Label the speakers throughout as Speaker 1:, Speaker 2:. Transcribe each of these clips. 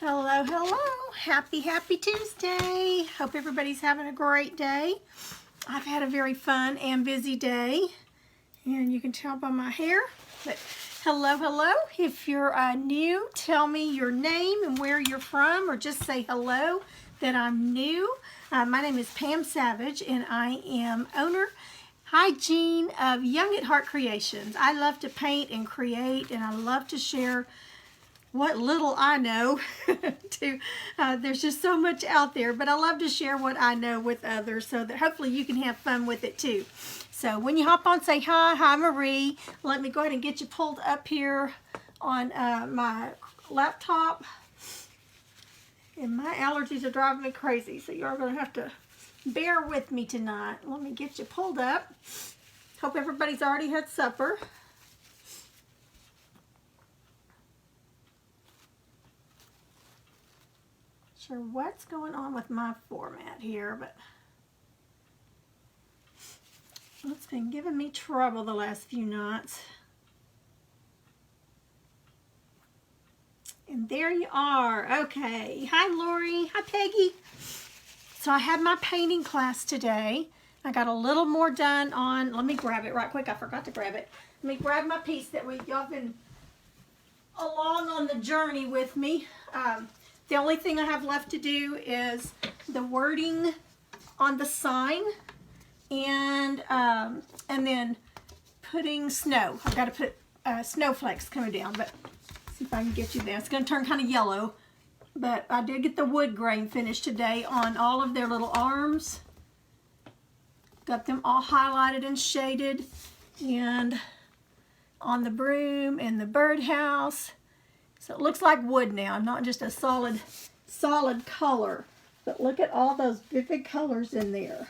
Speaker 1: Hello, hello. Happy Tuesday. Hope everybody's having a great day. I've had a very fun and busy day, and you can tell by my hair. But hello. If you're new, tell me your name and where you're from, or just say hello that I'm new. My name is Pam Savage, and I am owner, hi Jean, of Young at Heart Creations. I love to paint and create, and I love to share what little I know. There's just so much out there, but I love to share what I know with others so that hopefully you can have fun with it too. So when you hop on, say hi Marie. Let me go ahead and get you pulled up here on my laptop. And my allergies are driving me crazy, so you're going to have to bear with me tonight. Let me get you pulled up. Hope everybody's already had supper. Sure what's going on with my format here, but it's been giving me trouble the last few nights. And there you are. Okay. Hi, Lori. Hi, Peggy. So I had my painting class today. I got a little more done on, let me grab it right quick. I forgot to grab it. Let me grab my piece that y'all been along on the journey with me. The only thing I have left to do is the wording on the sign and then putting snow. I've got to put snowflakes coming down, but see if I can get you there. It's going to turn kind of yellow, but I did get the wood grain finished today on all of their little arms. Got them all highlighted and shaded, and on the broom and the birdhouse. So it looks like wood now, not just a solid color. But look at all those vivid colors in there.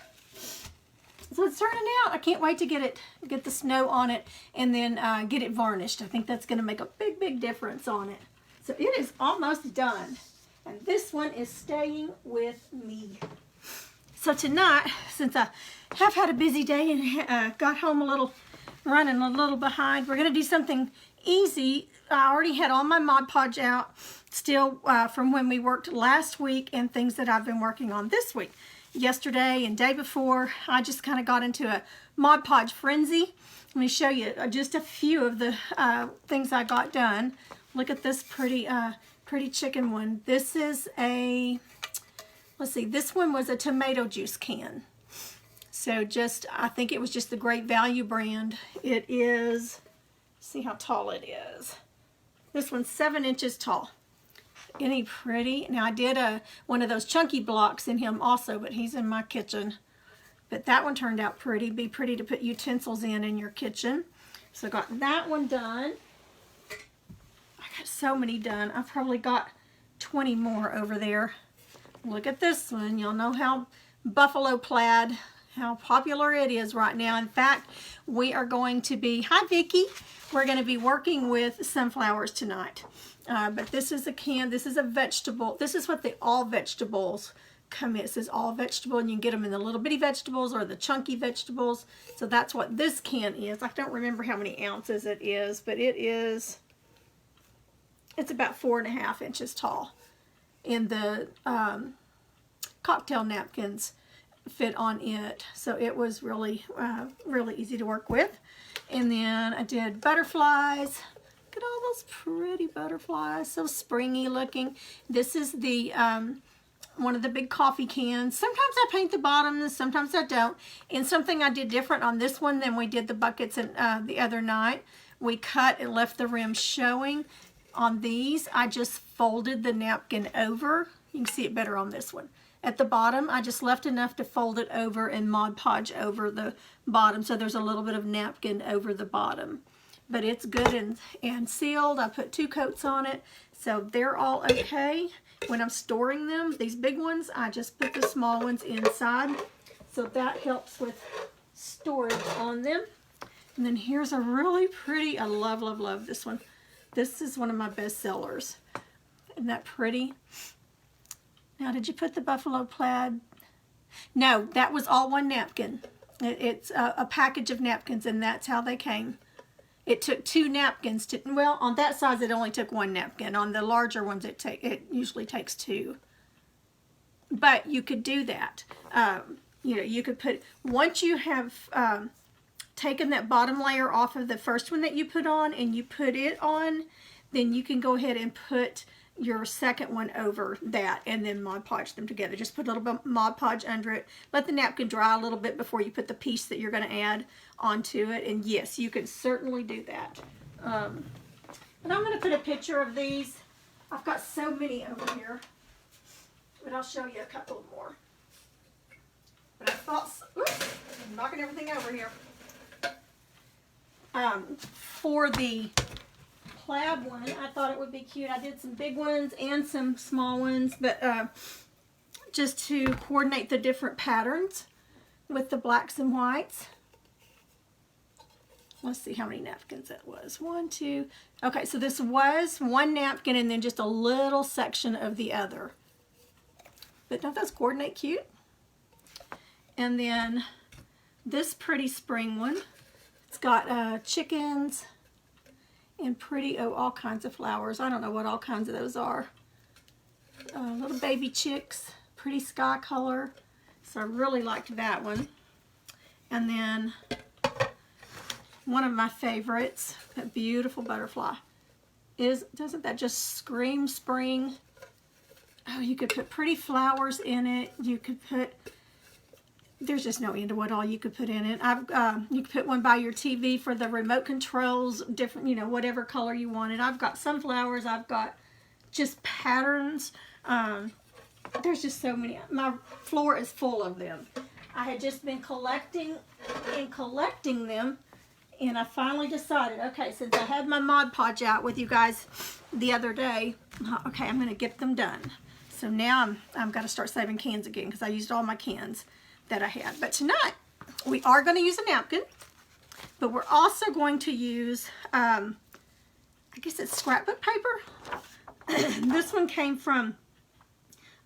Speaker 1: So it's turning out. I can't wait to get the snow on it and then get it varnished. I think that's going to make a big difference on it. So it is almost done. And this one is staying with me. So tonight, since I have had a busy day and got home running a little behind, we're going to do something easy. I already had all my Mod Podge out still from when we worked last week and things that I've been working on this week. Yesterday and day before, I just kind of got into a Mod Podge frenzy. Let me show you just a few of the things I got done. Look at this pretty chicken one. This is a, let's see, this one was a tomato juice can. So I think it was just the Great Value brand. It is, see how tall it is. This one's 7 inches tall. Isn't he pretty? Now I did one of those chunky blocks in him also, but he's in my kitchen. But that one turned out pretty. Be pretty to put utensils in your kitchen. So I got that one done. I got so many done. I've probably got 20 more over there. Look at this one. Y'all know how buffalo plaid, how popular it is right now. In fact, we are going to be, hi Vicki, we're going to be working with sunflowers tonight. But this is a can, this is a vegetable. This is what the all vegetables come in. It says all vegetable, and you can get them in the little bitty vegetables or the chunky vegetables. So that's what this can is. I don't remember how many ounces it is, but it's about 4.5 inches tall. And the cocktail napkins fit on it. So it was really easy to work with. And then I did butterflies. Look at all those pretty butterflies, so springy looking. This is the one of the big coffee cans. Sometimes I paint the bottoms, sometimes I don't. And something I did different on this one than we did the buckets the other night. We cut and left the rim showing. On these, I just folded the napkin over. You can see it better on this one. At the bottom, I just left enough to fold it over and Mod Podge over the bottom, so there's a little bit of napkin over the bottom. But it's good and sealed. I put 2 coats on it, so they're all okay. When I'm storing them, these big ones, I just put the small ones inside, so that helps with storage on them. And then here's a really pretty, I love this one. This is one of my best sellers. Isn't that pretty? Now, did you put the buffalo plaid? No, that was all one napkin. It's a package of napkins, and that's how they came. it took 2 napkins to, well, on that size it only took 1 napkin. On the larger ones it usually takes 2. But you could do that. You know, you could put, once you have taken that bottom layer off of the first one that you put on and you put it on, then you can go ahead and put your second one over that and then Mod Podge them together. Just put a little bit Mod Podge under it. Let the napkin dry a little bit before you put the piece that you're going to add onto it. And yes, you can certainly do that. And I'm going to put a picture of these. I've got so many over here, but I'll show you a couple more. But I thought, oops, I'm knocking everything over here. For the plaid one, I thought it would be cute. I did some big ones and some small ones, but just to coordinate the different patterns with the blacks and whites. Let's see how many napkins it was. 1, 2. Okay, so this was 1 napkin and then just a little section of the other. But don't those coordinate cute? And then this pretty spring one. It's got chickens and pretty, oh, all kinds of flowers. I don't know what all kinds of those are. Little baby chicks, pretty sky color. So I really liked that one. And then one of my favorites, that beautiful butterfly, doesn't that just scream spring? Oh, you could put pretty flowers in it. You could put, there's just no end to what all you could put in it. You could put one by your TV for the remote controls, different, you know, whatever color you wanted. I've got sunflowers. I've got just patterns. There's just so many. My floor is full of them. I had just been collecting them, and I finally decided, okay, since I had my Mod Podge out with you guys the other day, okay, I'm going to get them done. So now I'm got to start saving cans again because I used all my cans that I had. But tonight we are going to use a napkin, but we're also going to use I guess it's scrapbook paper. This one came from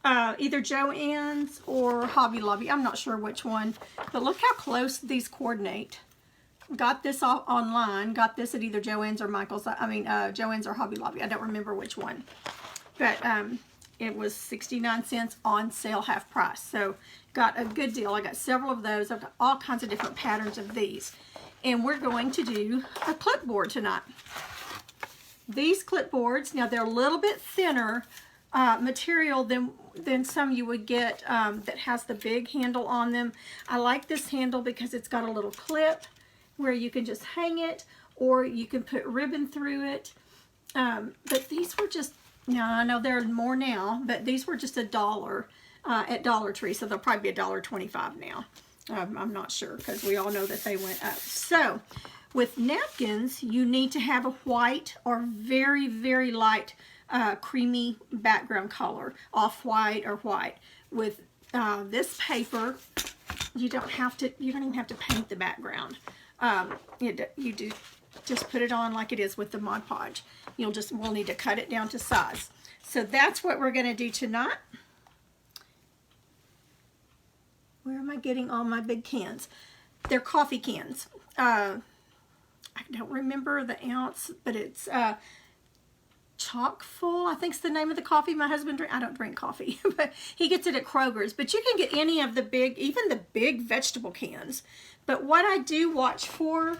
Speaker 1: either Joann's or Hobby Lobby. I'm not sure which one, but look how close these coordinate. Got this all online. Got this at either Joann's or Michael's. Joann's or Hobby Lobby. I don't remember which one, but it was 69 cents on sale, half price. So got a good deal. I got several of those. I've got all kinds of different patterns of these. And we're going to do a clipboard tonight. These clipboards, now they're a little bit thinner material than some you would get that has the big handle on them. I like this handle because it's got a little clip where you can just hang it, or you can put ribbon through it. But these were just, now I know they're more now, but these were just $1 at Dollar Tree, so they'll probably be $1.25 now. I'm not sure because we all know that they went up. So with napkins, you need to have a white or very, very light creamy background color, off-white or white. With this paper, you don't even have to paint the background. You do just put it on like it is with the Mod Podge. We'll need to cut it down to size. So that's what we're going to do tonight. Where am I getting all my big cans? They're coffee cans. I don't remember the ounce, but it's chock full, I think is the name of the coffee my husband drinks. I don't drink coffee, but he gets it at Kroger's. But you can get any of the big, even the big vegetable cans. But what I do watch for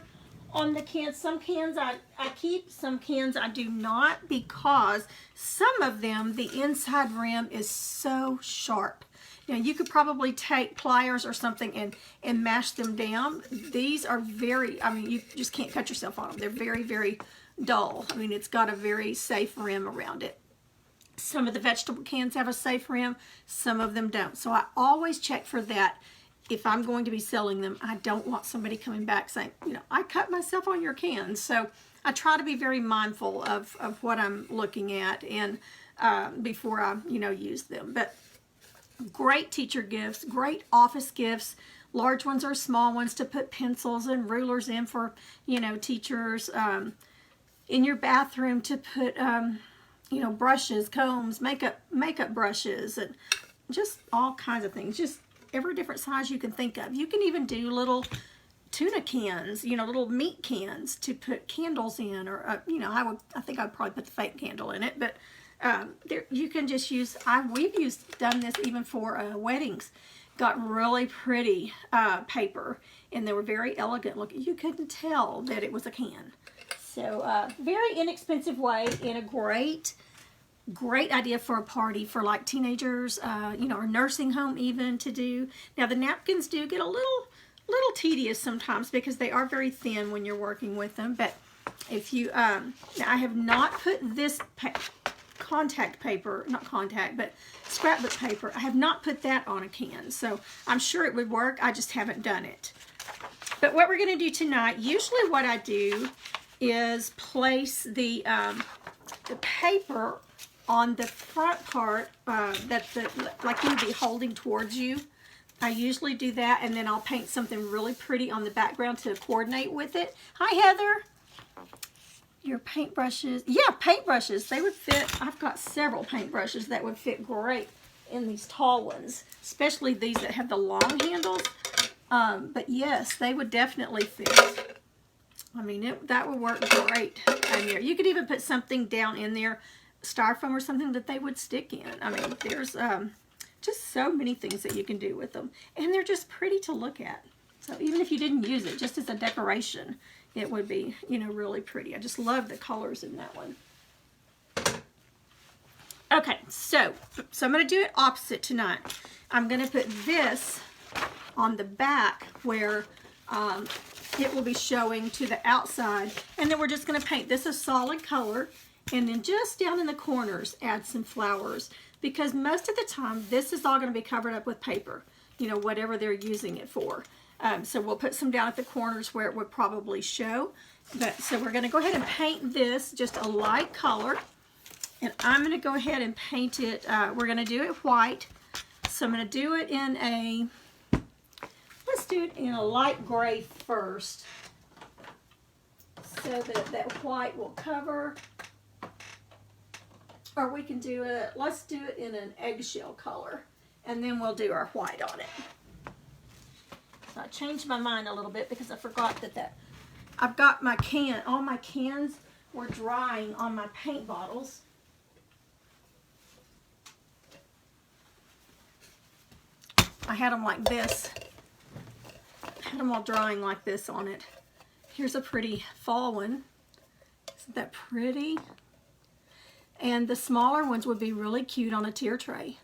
Speaker 1: on the cans, some cans I keep, some cans I do not, because some of them, the inside rim is so sharp. Now, you could probably take pliers or something and mash them down. These are very, you just can't cut yourself on them. They're very, very dull. It's got a very safe rim around it. Some of the vegetable cans have a safe rim, some of them don't. So I always check for that if I'm going to be selling them. I don't want somebody coming back saying, I cut myself on your cans. So I try to be very mindful of what I'm looking at and before I, use them. But great teacher gifts, great office gifts, large ones or small ones to put pencils and rulers in for, teachers, in your bathroom to put, brushes, combs, makeup brushes, and just all kinds of things. Just every different size you can think of. You can even do little tuna cans, you know, little meat cans to put candles in, or you know, I think I'd probably put the fake candle in it, but there, you can just use, we've done this even for weddings. Got really pretty paper, and they were very elegant looking. You couldn't tell that it was a can. So very inexpensive way, and a great idea for a party for like teenagers, you know, or nursing home even to do. Now the napkins do get a little tedious sometimes because they are very thin when you're working with them. But if you, now I have not put this contact paper, not contact, but scrapbook paper, I have not put that on a can. So I'm sure it would work. I just haven't done it. But what we're going to do tonight, usually what I do is place the paper on the front part like you would be holding towards you. I usually do that, and then I'll paint something really pretty on the background to coordinate with it. Hi, Heather. Your paintbrushes. Yeah, paintbrushes. They would fit. I've got several paintbrushes that would fit great in these tall ones, especially these that have the long handles. But yes, they would definitely fit. I mean, that would work great in there. You could even put something down in there, styrofoam or something that they would stick in. I mean, there's just so many things that you can do with them. And they're just pretty to look at. So even if you didn't use it, just as a decoration, it would be, you know, really pretty. I just love the colors in that one. Okay, so I'm going to do it opposite tonight. I'm going to put this on the back where it will be showing to the outside. And then we're just going to paint this a solid color. And then just down in the corners, add some flowers. Because most of the time, this is all going to be covered up with paper. You know, whatever they're using it for. So we'll put some down at the corners where it would probably show. So we're going to go ahead and paint this just a light color. And I'm going to go ahead and paint it. We're going to do it white. So I'm going to do it in a, let's do it in a light gray first. So that white will cover. Or we can do it, let's do it in an eggshell color. And then we'll do our white on it. So I changed my mind a little bit because I forgot that I've got my all my cans were drying on my paint bottles. I had them like this. I had them all drying like this on it. Here's a pretty fall one. Isn't that pretty? And the smaller ones would be really cute on a tier tray.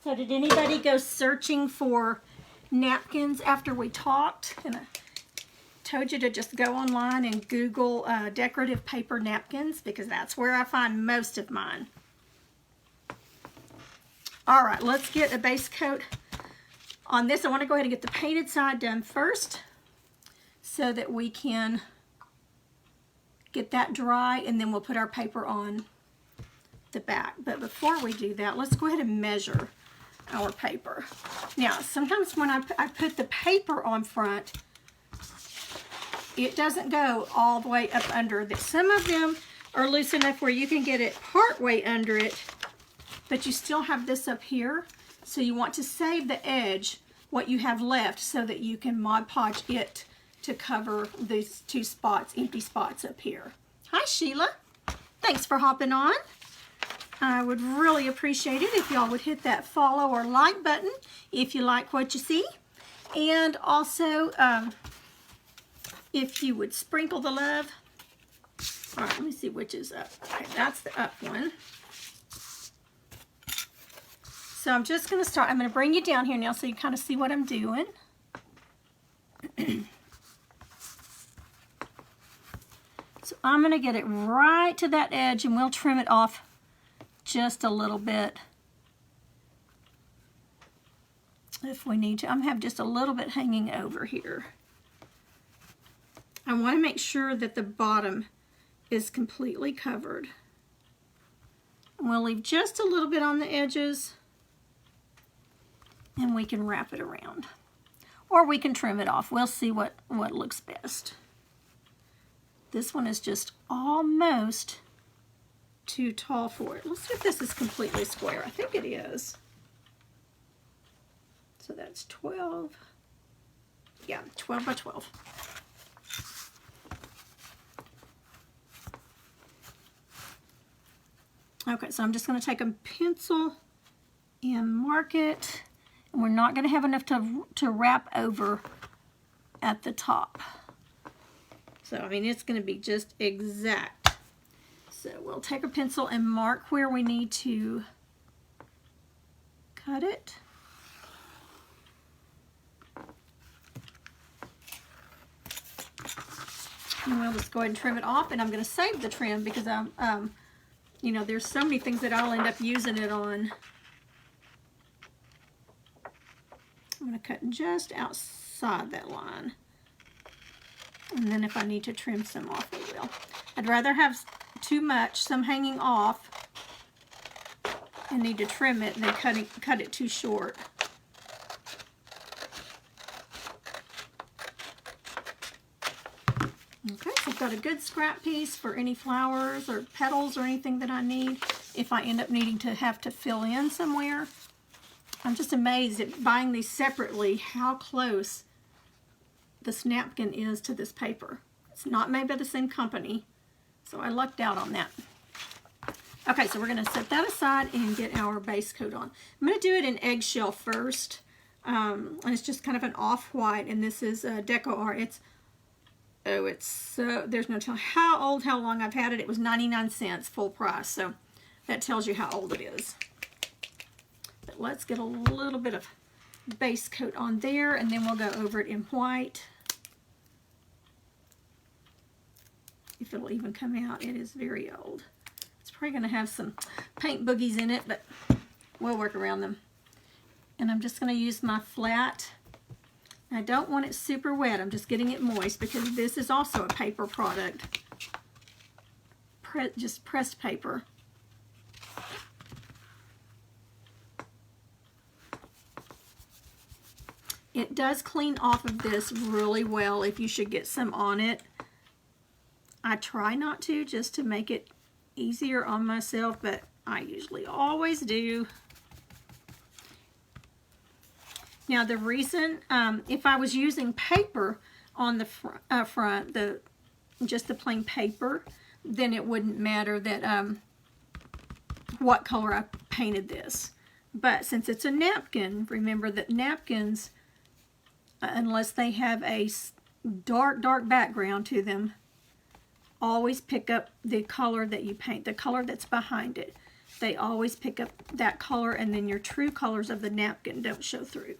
Speaker 1: So did anybody go searching for napkins after we talked? And I told you to just go online and Google decorative paper napkins, because that's where I find most of mine. All right, let's get a base coat on this. I want to go ahead and get the painted side done first so that we can get that dry, and then we'll put our paper on the back. But before we do that, let's go ahead and measure our paper. Now, sometimes when I put the paper on front, it doesn't go all the way up under. Some of them are loose enough where you can get it part way under it, but you still have this up here. So you want to save the edge, what you have left, so that you can Mod Podge it to cover these two spots, empty spots up here. Hi, Sheila. Thanks for hopping on. I would really appreciate it if y'all would hit that follow or like button if you like what you see. And also, if you would sprinkle the love. All right, let me see which is up. Okay, that's the up one. So I'm just going to start. I'm going to bring you down here now so you kind of see what I'm doing. So I'm going to get it right to that edge, and we'll trim it off just a little bit if we need to. I'm going to have just a little bit hanging over here. I want to make sure that the bottom is completely covered. And we'll leave just a little bit on the edges, and we can wrap it around. Or we can trim it off. We'll see what looks best. This one is just almost too tall for it. Let's see if this is completely square. I think it is. So that's 12. Yeah, 12 by 12. Okay, so I'm just going to take a pencil and mark it. And we're not going to have enough to wrap over at the top. So, I mean, it's going to be just exact. So we'll take a pencil and mark where we need to cut it. And we'll just go ahead and trim it off. And I'm going to save the trim because you know, there's so many things that I'll end up using it on. I'm going to cut just outside that line. And then if I need to trim some off, I will. I'd rather have too much, some hanging off, and need to trim it than cut it too short. Okay, so I've got a good scrap piece for any flowers or petals or anything that I need if I end up needing to have to fill in somewhere. I'm just amazed at buying these separately how close this napkin is to this paper. It's not made by the same company, so I lucked out on that. Okay, so we're going to set that aside and get our base coat on. I'm going to do it in eggshell first, and it's just kind of an off-white, and this is Deco Art. It's so, there's no telling how old, how long I've had it. It was 99 cents full price, so that tells you how old it is. But let's get a little bit of base coat on there, and then we'll go over it in white. If it'll even come out, it is very old. It's probably going to have some paint boogies in it, but we'll work around them. And I'm just going to use my flat. I don't want it super wet. I'm just getting it moist because this is also a paper product. Just pressed paper. It does clean off of this really well if you should get some on it. I try not to, just to make it easier on myself, but I usually always do. Now the reason, if I was using paper on the front, just the plain paper, then it wouldn't matter that what color I painted this. But since it's a napkin, remember that napkins, unless they have a dark background to them, always pick up the color that you paint, the color that's behind it. They always pick up that color, and then your true colors of the napkin don't show through.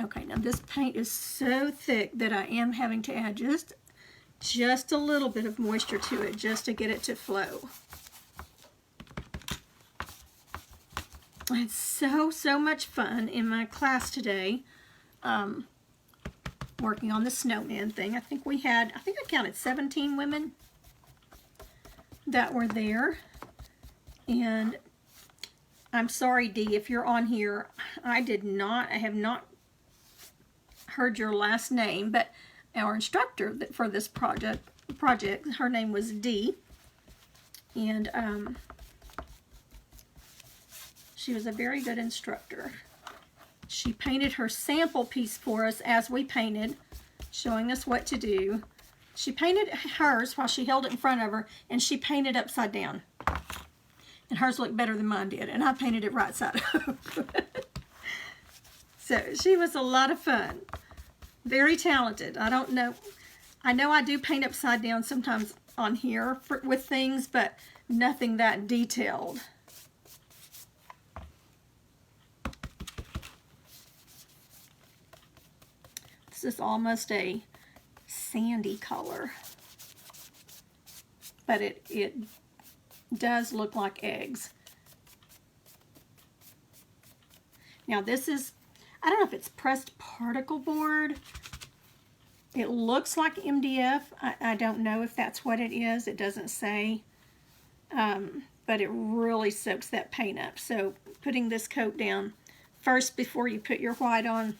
Speaker 1: Okay, now this paint is so thick that I am having to add just a little bit of moisture to it just to get it to flow. It's so much fun in my class today. Working on the snowman thing. I think I counted 17 women that were there. And I'm sorry, Dee, if you're on here, I have not heard your last name, but our instructor for this project, her name was Dee. And she was a very good instructor. She painted her sample piece for us as we painted, showing us what to do. She painted hers while she held it in front of her, and she painted upside down. And hers looked better than mine did, and I painted it right side up. So she was a lot of fun. Very talented. I don't know. I know I do paint upside down sometimes on here with things, but nothing that detailed. This is almost a sandy color, but it does look like eggs. Now this is, I don't know if it's pressed particle board. It looks like MDF. I don't know if that's what it is. It doesn't say, but it really soaks that paint up. So putting this coat down first before you put your white on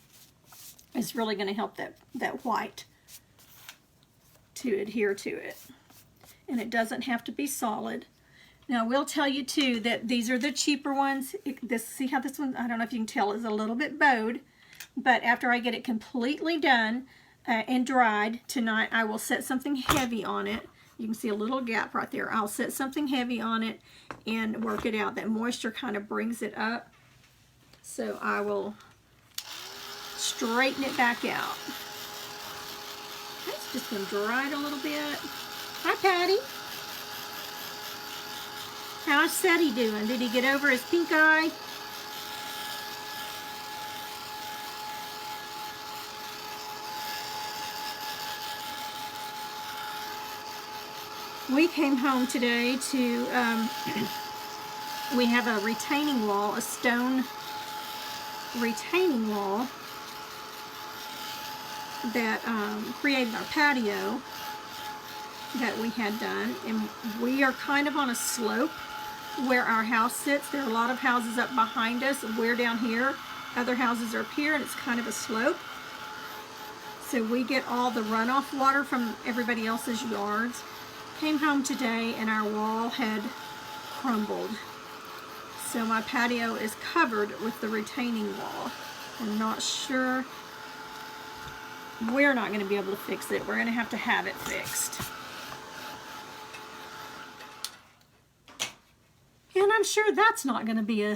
Speaker 1: is really going to help that white to adhere to it. And it doesn't have to be solid. Now, I will tell you too that these are the cheaper ones. See how this one, I don't know if you can tell, is a little bit bowed. But after I get it completely done and dried tonight, I will set something heavy on it. You can see a little gap right there. I'll set something heavy on it and work it out. That moisture kind of brings it up. So I will straighten it back out. That's just been dried a little bit. Hi, Patty. How's Seti doing? Did he get over his pink eye? We came home today to, we have a retaining wall, a stone retaining wall that created our patio that we had done. And we are kind of on a slope where our house sits. There are a lot of houses up behind us. We're down here. Other houses are up here, and it's kind of a slope. So we get all the runoff water from everybody else's yards. Came home today and our wall had crumbled. So my patio is covered with the retaining wall. I'm not sure. We're not going to be able to fix it. We're going to have it fixed. And I'm sure that's not going to be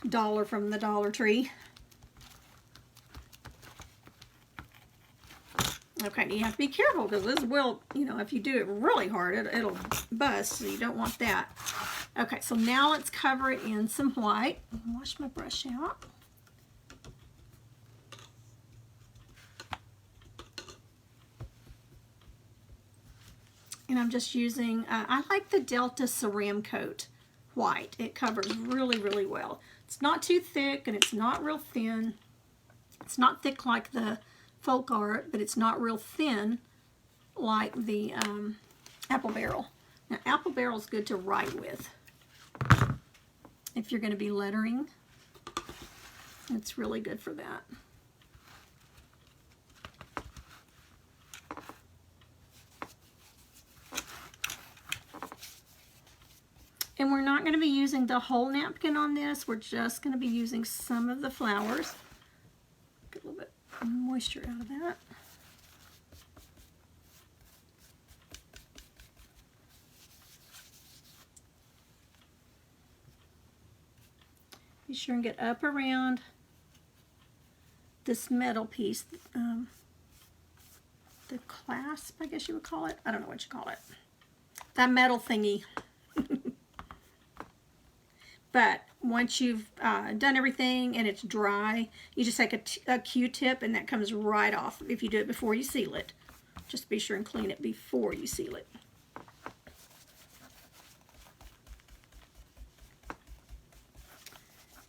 Speaker 1: $1 from the Dollar Tree. Okay, you have to be careful because this will, you know, if you do it really hard, it'll bust, so you don't want that. Okay, so now let's cover it in some white. Wash my brush out. And I'm just using, I like the Delta Ceram Coat white. It covers really, really well. It's not too thick and it's not real thin. It's not thick like the Folk Art, but it's not real thin like the Apple Barrel. Now, Apple Barrel is good to write with. If you're going to be lettering, it's really good for that. And we're not going to be using the whole napkin on this. We're just going to be using some of the flowers. Get a little bit moisture out of that. Be sure and get up around this metal piece, the clasp, I guess you would call it. I don't know what you call it. That metal thingy. But once you've done everything and it's dry, you just take a Q-tip and that comes right off if you do it before you seal it. Just be sure and clean it before you seal it.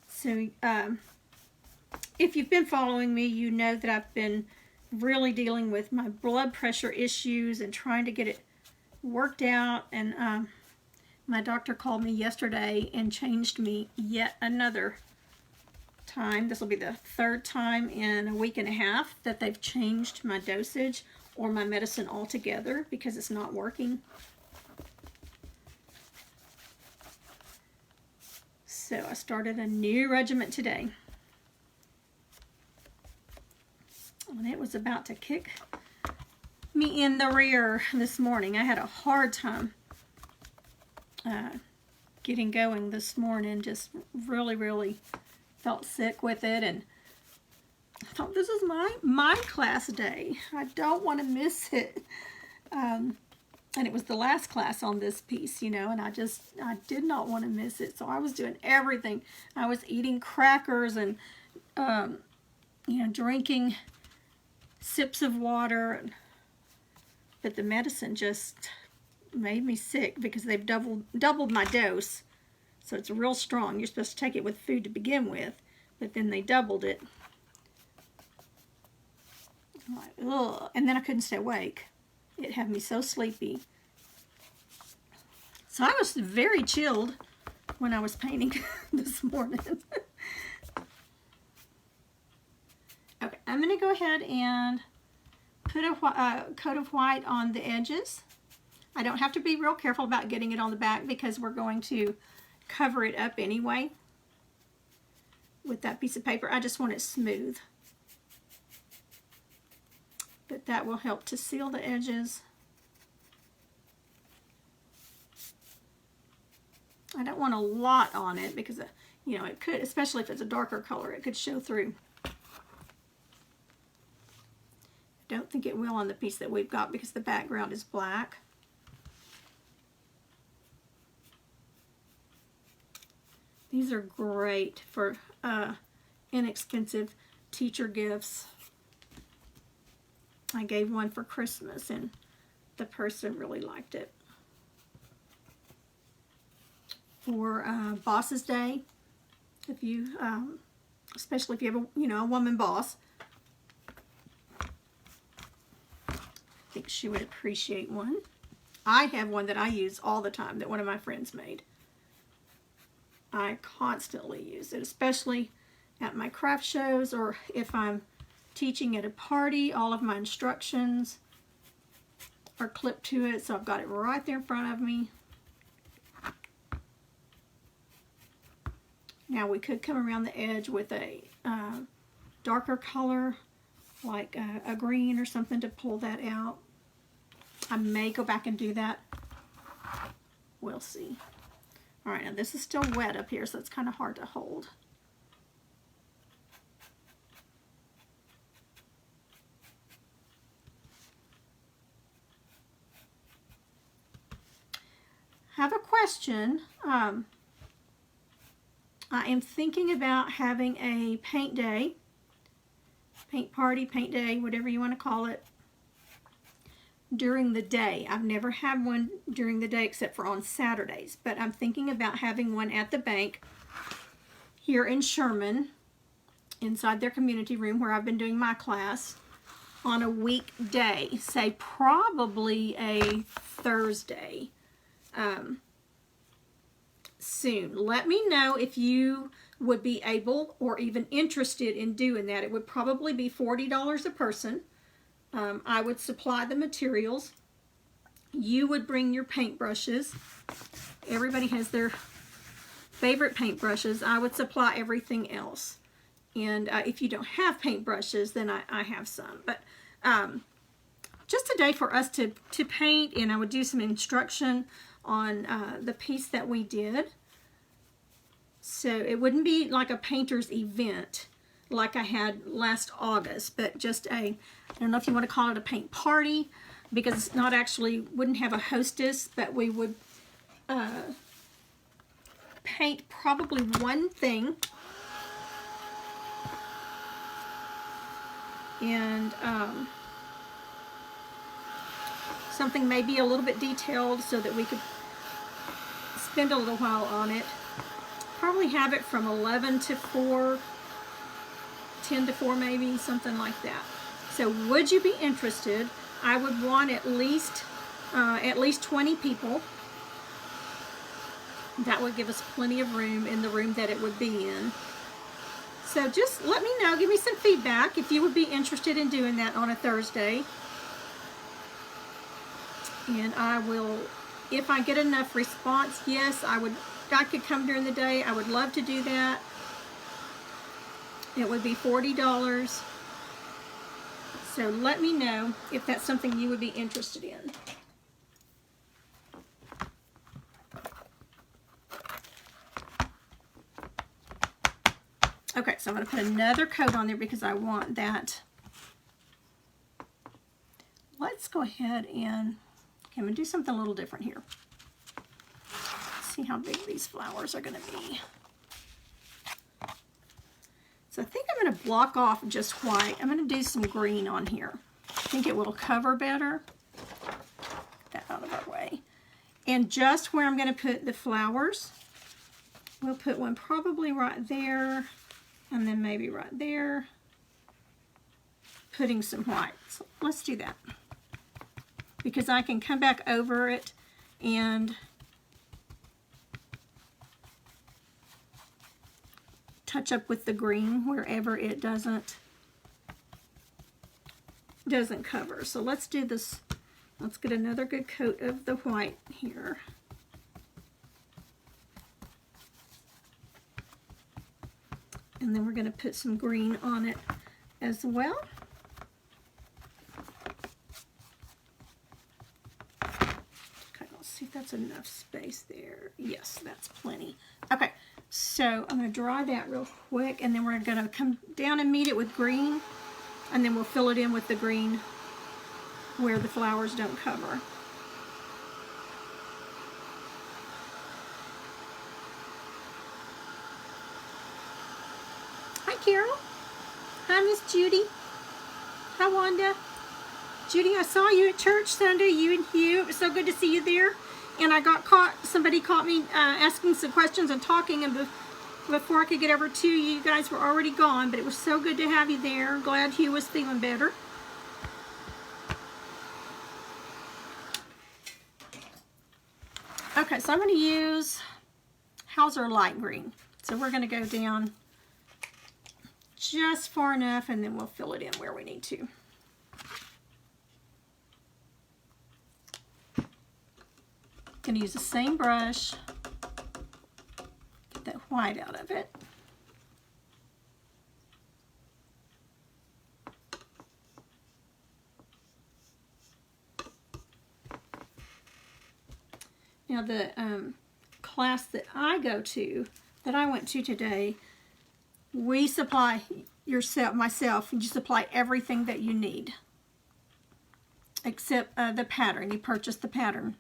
Speaker 1: So if you've been following me, you know that I've been really dealing with my blood pressure issues and trying to get it worked out. And my doctor called me yesterday and changed me yet another time. This will be the third time in a week and a half that they've changed my dosage or my medicine altogether because it's not working. So I started a new regimen today. And it was about to kick me in the rear this morning. I had a hard time getting going this morning. Just really felt sick with it, and I thought, this is my class day. I don't want to miss it. And it was the last class on this piece, you know, and I did not want to miss it. So I was doing everything. I was eating crackers and, you know, drinking sips of water. But the medicine just made me sick because they've doubled my dose. So it's real strong. You're supposed to take it with food to begin with, but then they doubled it. I'm like, ugh. And then I couldn't stay awake. It had me so sleepy. So I was very chilled when I was painting this morning. Okay, I'm going to go ahead and put a coat of white on the edges. I don't have to be real careful about getting it on the back because we're going to cover it up anyway with that piece of paper. I just want it smooth. But that will help to seal the edges. I don't want a lot on it because, you know, it could, especially if it's a darker color, it could show through. I don't think it will on the piece that we've got because the background is black. These are great for inexpensive teacher gifts. I gave one for Christmas and the person really liked it. For Boss's Day, if you, especially if you have a woman boss, I think she would appreciate one. I have one that I use all the time that one of my friends made. I constantly use it, especially at my craft shows or if I'm teaching at a party. All of my instructions are clipped to it, so I've got it right there in front of me. Now we could come around the edge with a darker color, like a green or something to pull that out. I may go back and do that. We'll see. All right, now this is still wet up here, so it's kind of hard to hold. I have a question. I am thinking about having a paint day, paint party, paint day, whatever you want to call it, during the day. I've never had one during the day except for on Saturdays, but I'm thinking about having one at the bank here in Sherman, inside their community room where I've been doing my class, on a weekday, say probably a Thursday. Soon. Let me know if you would be able or even interested in doing that. It would probably be $40 a person. I would supply the materials. You would bring your paintbrushes. Everybody has their favorite paintbrushes. I would supply everything else. And if you don't have paintbrushes, then I have some. But just a day for us to paint, and I would do some instruction on the piece that we did. So it wouldn't be like a painter's event like I had last August, but just I don't know if you want to call it a paint party, because it's not actually, wouldn't have a hostess, but we would paint probably one thing. And something maybe a little bit detailed so that we could spend a little while on it. Probably have it from 11 to 4, 10 to 4 maybe, something like that. So would you be interested? I would want at least 20 people. That would give us plenty of room in the room that it would be in. So just let me know, give me some feedback if you would be interested in doing that on a Thursday. And I will, if I get enough response, yes, I could come during the day. I would love to do that. It would be $40. So let me know if that's something you would be interested in. Okay, so I'm going to put another coat on there because I want that. Let's go ahead and, okay, I'm going to do something a little different here. See how big these flowers are going to be. So I think I'm going to block off just white. I'm going to do some green on here. I think it will cover better. Get that out of our way. And just where I'm going to put the flowers, we'll put one probably right there, and then maybe right there, putting some white. So let's do that. Because I can come back over it and touch up with the green wherever it doesn't cover. So let's do this Let's get another good coat of the white here. And then we're going to put some green on it as well. Okay, let's see if that's enough space there. Yes, that's plenty. Okay, so I'm going to dry that real quick, and then we're going to come down and meet it with green, and then we'll fill it in with the green where the flowers don't cover. Carol. Hi, Miss Judy. Hi, Wanda. Judy, I saw you at church Sunday, you and Hugh. It was so good to see you there. And I got caught, somebody caught me asking some questions and talking, and before I could get over to you, you guys were already gone, but it was so good to have you there. Glad Hugh was feeling better. Okay, so I'm going to use Hauser Light Green. So we're going to go down just far enough, and then we'll fill it in where we need to. Going to use the same brush, get that white out of it. Now the class that I went to today, we supply myself, and you supply everything that you need except the pattern. You purchase the pattern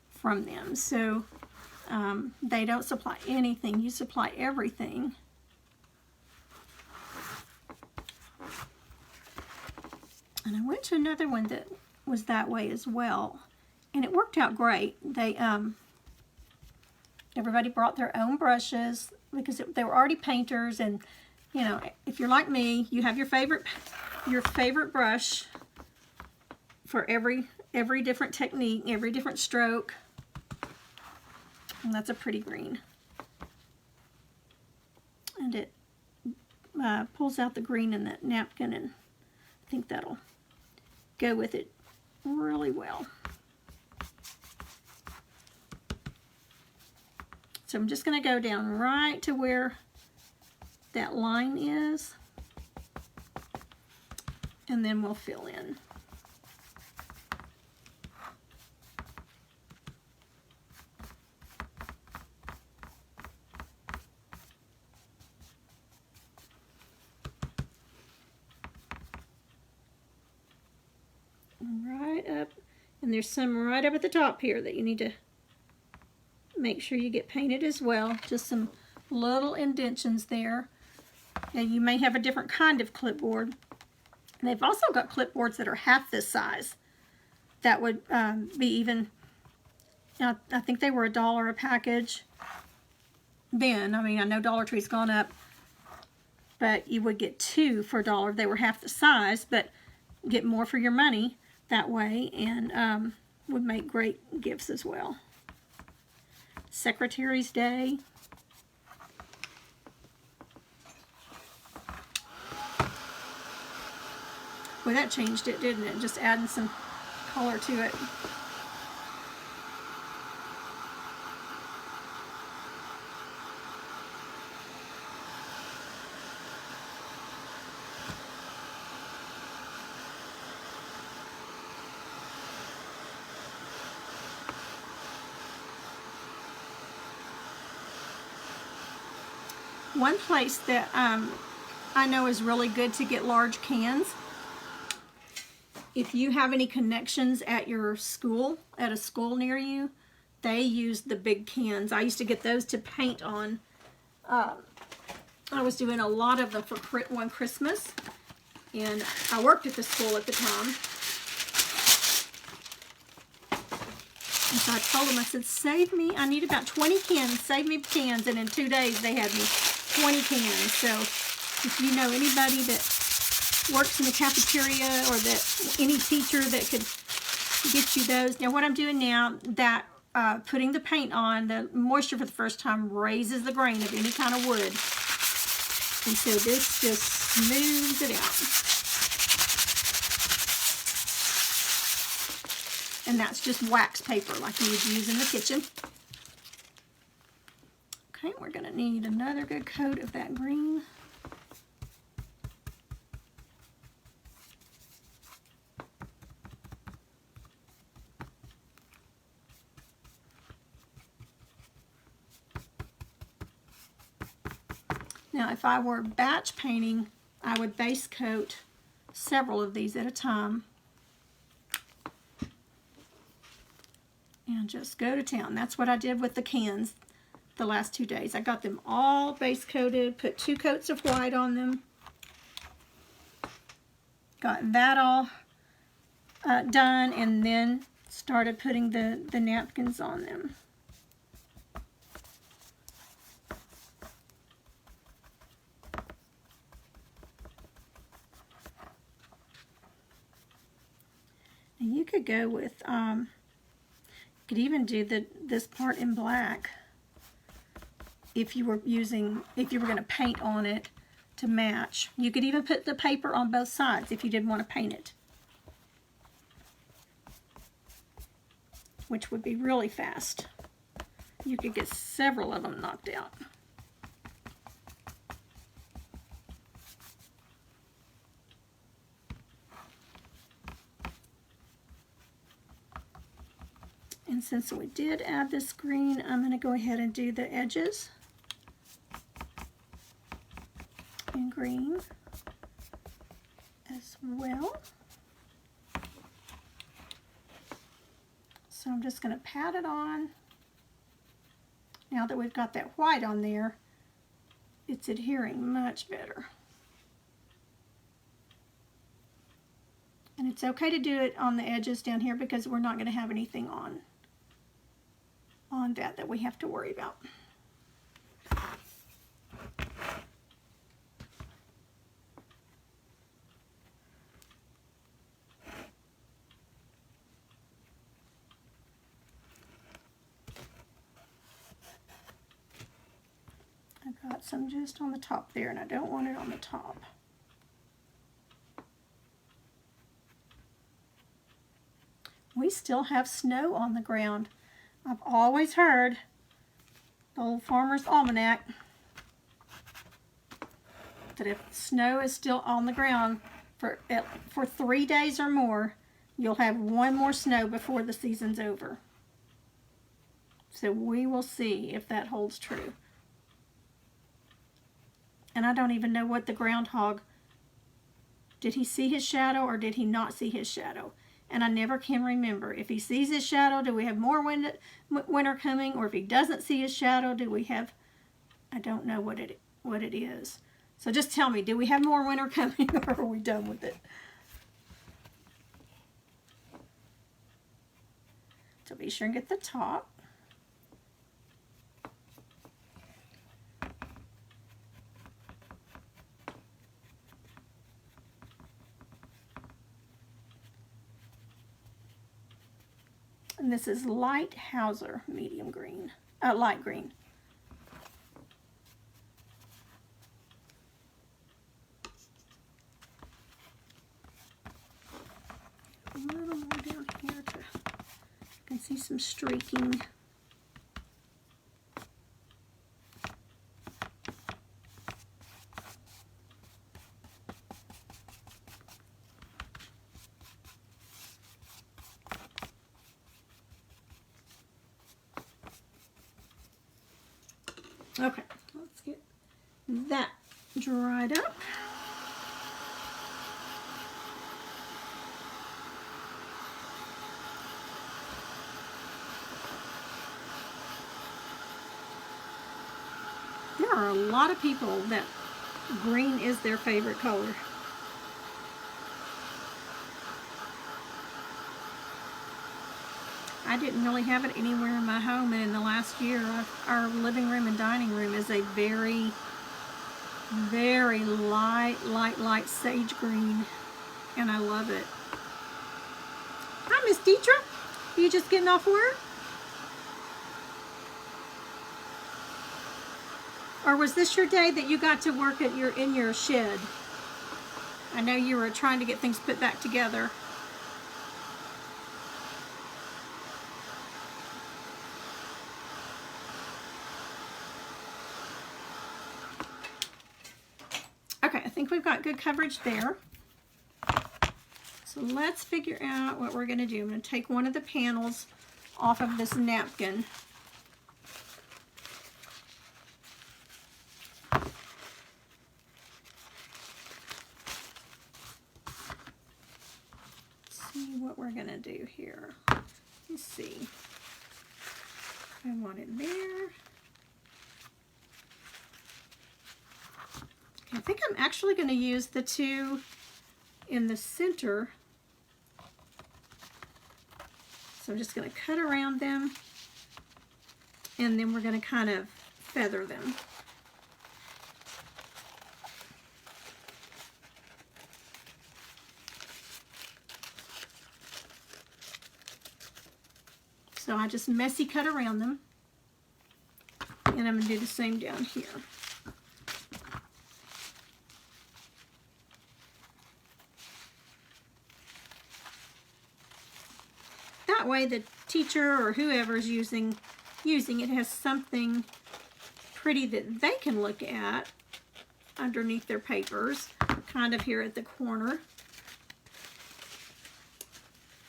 Speaker 1: from them. So they don't supply anything. You supply everything. And I went to another one that was that way as well, and it worked out great. They everybody brought their own brushes because they were already painters, and you know, if you're like me, you have your favorite brush for every different technique, every different stroke. And that's a pretty green. And it pulls out the green in that napkin, and I think that'll go with it really well. So I'm just going to go down right to where that line is, and then we'll fill in. Right up, and there's some right up at the top here that you need to make sure you get painted as well. Just some little indentions there. Now you may have a different kind of clipboard. And they've also got clipboards that are half this size. That would be even, I think they were $1 a package then. I mean, I know Dollar Tree's gone up, but you would get 2 for $1. They were half the size, but get more for your money that way, and would make great gifts as well. Secretary's Day. Boy, that changed it, didn't it? Just adding some color to it. One place that I know is really good to get large cans, if you have any connections at your school, at a school near you, they use the big cans. I used to get those to paint on. I was doing a lot of them for one Christmas, and I worked at the school at the time. And so I told them, I said, save me, I need about 20 cans, save me cans, and in 2 days they had me 20 cans. So if you know anybody that works in the cafeteria, or that any teacher that could get you those. Now what I'm doing now, that putting the paint on, the moisture for the first time raises the grain of any kind of wood. And so this just smooths it out. and that's just wax paper like you would use in the kitchen. Okay, we're going to need another good coat of that green. Now, if I were batch painting, I would base coat several of these at a time and just go to town. That's what I did with the cans the last 2 days. I got them all base coated, put 2 coats of white on them, got that all done, and then started putting the napkins on them. And you could go with, you could even do this part in black if you were going to paint on it to match. You could even put the paper on both sides if you didn't want to paint it, which would be really fast. You could get several of them knocked out. And since we did add this green, I'm going to go ahead and do the edges in green as well. So I'm just going to pat it on. Now that we've got that white on there, it's adhering much better. And it's okay to do it on the edges down here because we're not going to have anything on that we have to worry about. I got some just on the top there, and I don't want it on the top. We still have snow on the ground. I've always heard the old Farmer's Almanac that if snow is still on the ground for 3 days or more, you'll have one more snow before the season's over. So we will see if that holds true. And I don't even know what the groundhog, did he see his shadow or did he not see his shadow? And I never can remember. If he sees his shadow, do we have more winter coming? Or if he doesn't see his shadow, do we have, I don't know what it is. So just tell me, do we have more winter coming or are we done with it? So be sure and get the top. And this is Light Hauser medium green, light green. A little more down here to, you can see some streaking. Okay, let's get that dried up. There are a lot of people that green is their favorite color. I didn't really have it anywhere in my home, and in the last year, our living room and dining room is a very, very light sage green, and I love it. Hi, Miss Deidre. Are you just getting off work? Or was this your day that you got to work at in your shed? I know you were trying to get things put back together. we've got good coverage there. So let's figure out what we're going to do. I'm going to take one of the panels off of this napkin. See what we're going to do here. Let's see. I want it there. I think I'm actually going to use the two in the center. So I'm just going to cut around them, and then we're going to kind of feather them. So I just messy cut around them, and I'm going to do the same down here. That way the teacher or whoever is using it has something pretty that they can look at underneath their papers, kind of here at the corner.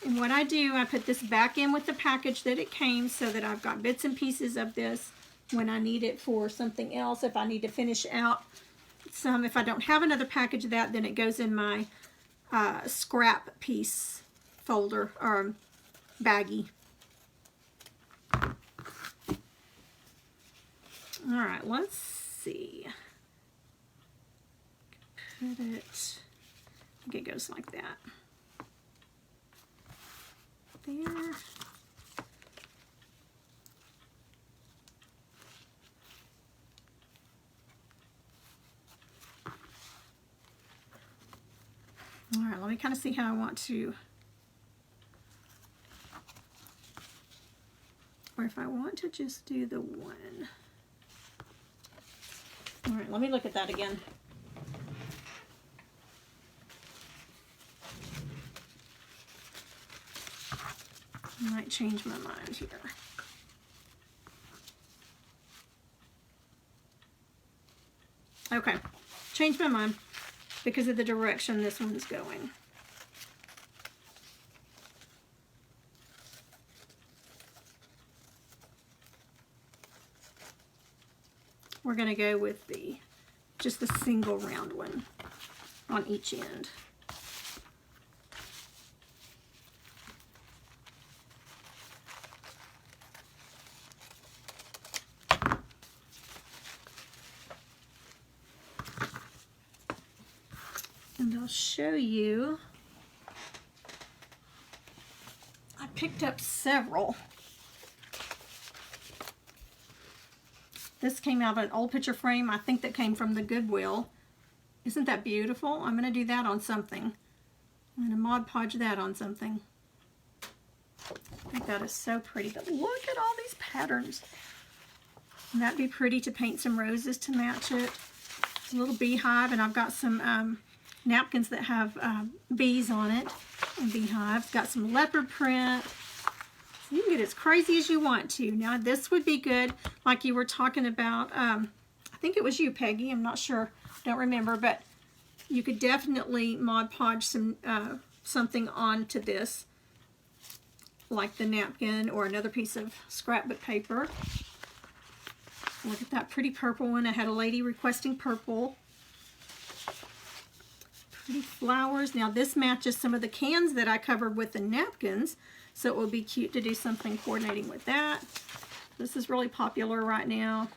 Speaker 1: And what I do, I put this back in with the package that it came so that I've got bits and pieces of this when I need it for something else. If I need to finish out some, if I don't have another package of that, then it goes in my scrap piece folder or baggie. All right, let's see. Put it, I think it goes like that. There. All right, let me kind of see how I want to, or if I want to just do the one. All right, let me look at that again. I might change my mind here. Okay, change my mind because of the direction this one's going. We're going to go with just the single round one on each end. And I'll show you. I picked up several. This came out of an old picture frame. I think that came from the Goodwill. Isn't that beautiful? I'm going to do that on something. I'm going to Mod Podge that on something. I think that is so pretty. But look at all these patterns. Wouldn't that be pretty to paint some roses to match it? It's a little beehive, and I've got some napkins that have bees on it and beehives. Got some leopard print. You can get as crazy as you want to. Now this would be good, like you were talking about, I think it was you, Peggy, I'm not sure, don't remember, but you could definitely Mod Podge some something onto this, like the napkin or another piece of scrapbook paper. Look at that pretty purple one. I had a lady requesting purple. Pretty flowers. Now this matches some of the cans that I covered with the napkins. So it would be cute to do something coordinating with that. This is really popular right now.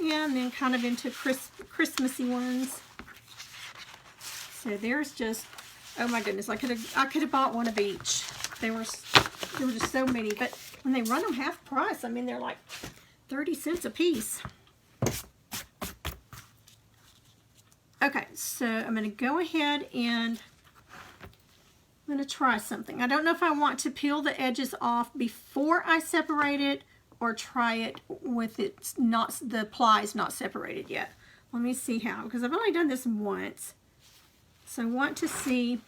Speaker 1: And then kind of into Christmassy ones. So there's just, oh my goodness, I could have bought one of each. There were just so many, but when they run them half price, I mean they're like 30 cents a piece. Okay, so I'm going to go ahead and I'm going to try something. I don't know if I want to peel the edges off before I separate it or try it with the plies not separated yet. Let me see how, because I've only done this once. So I want to see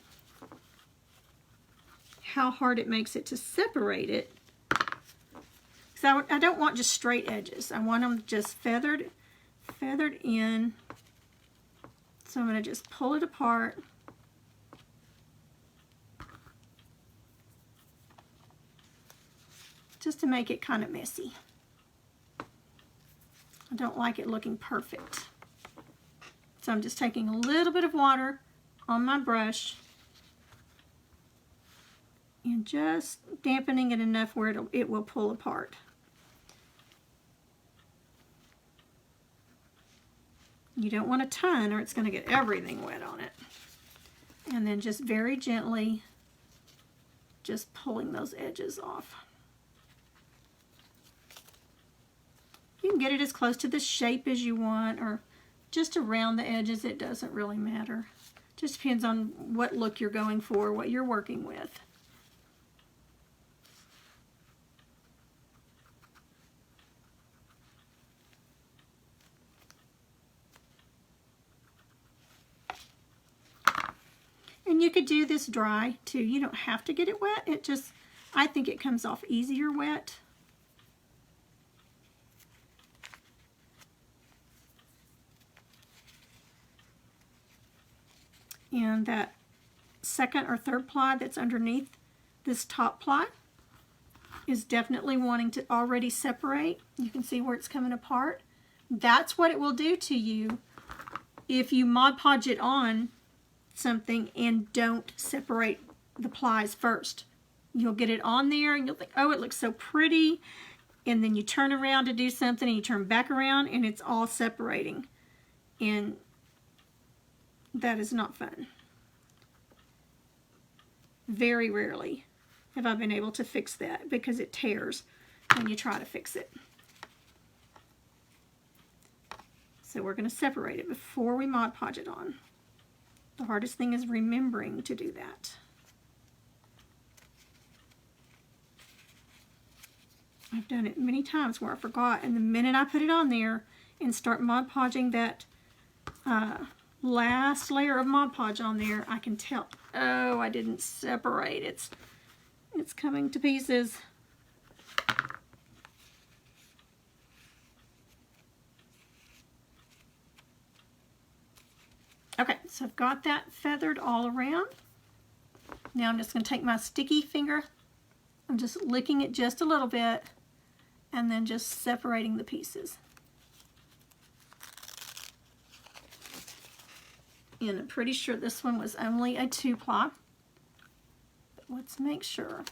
Speaker 1: how hard it makes it to separate it. So I don't want just straight edges. I want them just feathered in So I'm going to just pull it apart. Just to make it kind of messy. I don't like it looking perfect. So I'm just taking a little bit of water on my brush and just dampening it enough where it will pull apart. You don't want a ton or it's going to get everything wet on it. And then just very gently just pulling those edges off. You can get it as close to the shape as you want or just around the edges. It doesn't really matter. Just depends on what look you're going for, what you're working with. And you could do this dry too. You don't have to get it wet. It just, I think it comes off easier wet. And that second or third ply that's underneath this top ply is definitely wanting to already separate. You can see where it's coming apart. That's what it will do to you if you Mod Podge it on something and don't separate the plies first. You'll get it on there and you'll think, oh, it looks so pretty. And then you turn around to do something and you turn back around and it's all separating. And that is not fun. Very rarely have I been able to fix that because it tears when you try to fix it. So we're going to separate it before we Mod Podge it on. The hardest thing is remembering to do that. I've done it many times where I forgot, and the minute I put it on there and start Mod Podging that last layer of Mod Podge on there, I can tell, oh, I didn't separate. It's coming to pieces. Okay, so I've got that feathered all around. Now I'm just going to take my sticky finger. I'm just licking it just a little bit and then just separating the pieces. And I'm pretty sure this one was only a 2-ply. But let's make sure.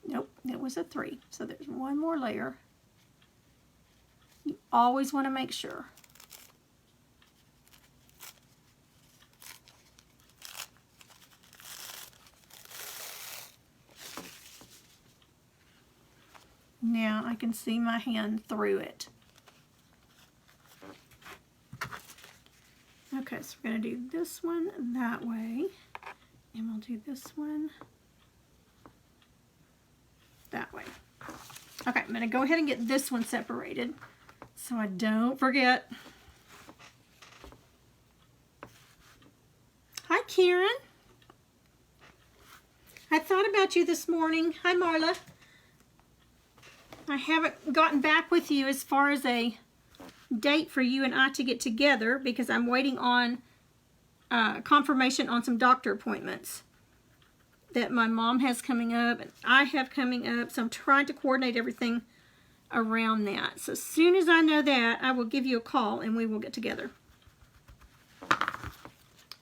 Speaker 1: Nope, it was a 3. So there's one more layer. You always want to make sure. Now I can see my hand through it. Okay, so we're going to do this one that way, and we'll do this one that way. Okay, I'm going to go ahead and get this one separated so I don't forget. Hi, Karen. I thought about you this morning. Hi, Marla. I haven't gotten back with you as far as a date for you and I to get together because I'm waiting on confirmation on some doctor appointments that my mom has coming up and I have coming up. So I'm trying to coordinate everything around that. So as soon as I know that, I will give you a call and we will get together.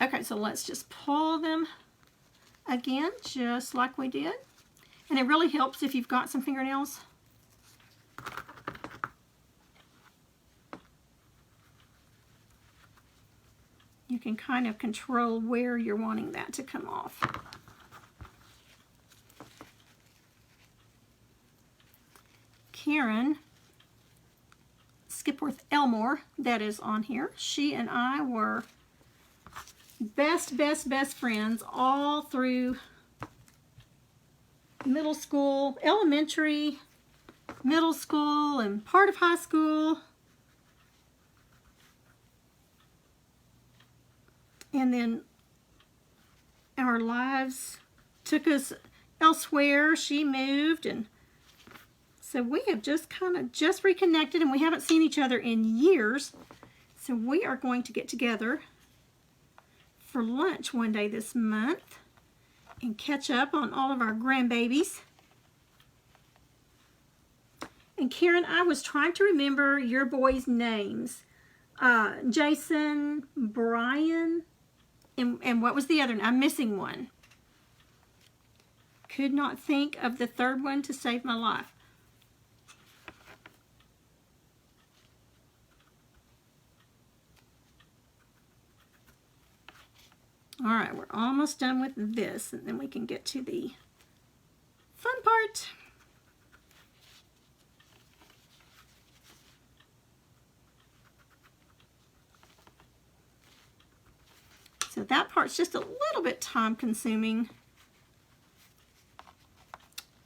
Speaker 1: Okay, so let's just pull them again, just like we did. And it really helps if you've got some fingernails. You can kind of control where you're wanting that to come off. Karen Skipworth Elmore, that is on here, she and I were best friends all through middle school, elementary, middle school, and part of high school. And then our lives took us elsewhere. She moved, and so we have just kind of reconnected, and we haven't seen each other in years. So we are going to get together for lunch one day this month and catch up on all of our grandbabies. And Karen, I was trying to remember your boys' names. Jason, Brian, and what was the other? I'm missing one. Could not think of the third one to save my life. All right, we're almost done with this, and then we can get to the fun part. So that part's just a little bit time consuming.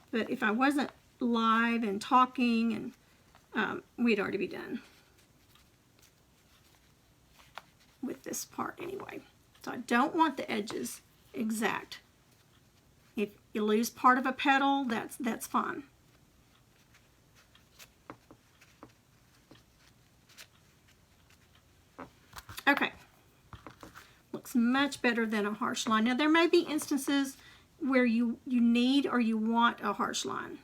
Speaker 1: But if I wasn't live and talking, and we'd already be done with this part anyway. So I don't want the edges exact. If you lose part of a petal, that's fine. Okay. Looks much better than a harsh line. Now there may be instances where you need or you want a harsh line.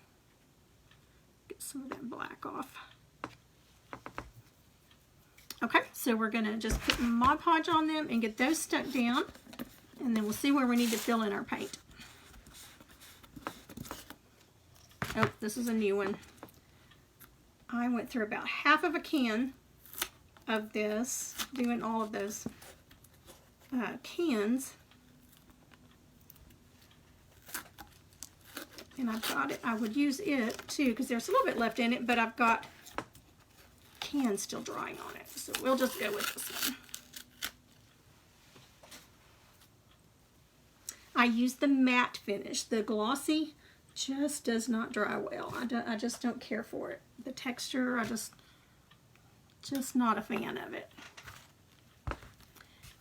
Speaker 1: Get some of that black off. Okay, so we're gonna just put Mod Podge on them and get those stuck down, and then we'll see where we need to fill in our paint. Oh, this is a new one. I went through about half of a can of this, doing all of those cans. And I've got it, I would use it too, because there's a little bit left in it, but I've got cans still drying on it. So we'll just go with this one. I use the matte finish. The glossy just does not dry well. I just don't care for it. The texture, just not a fan of it.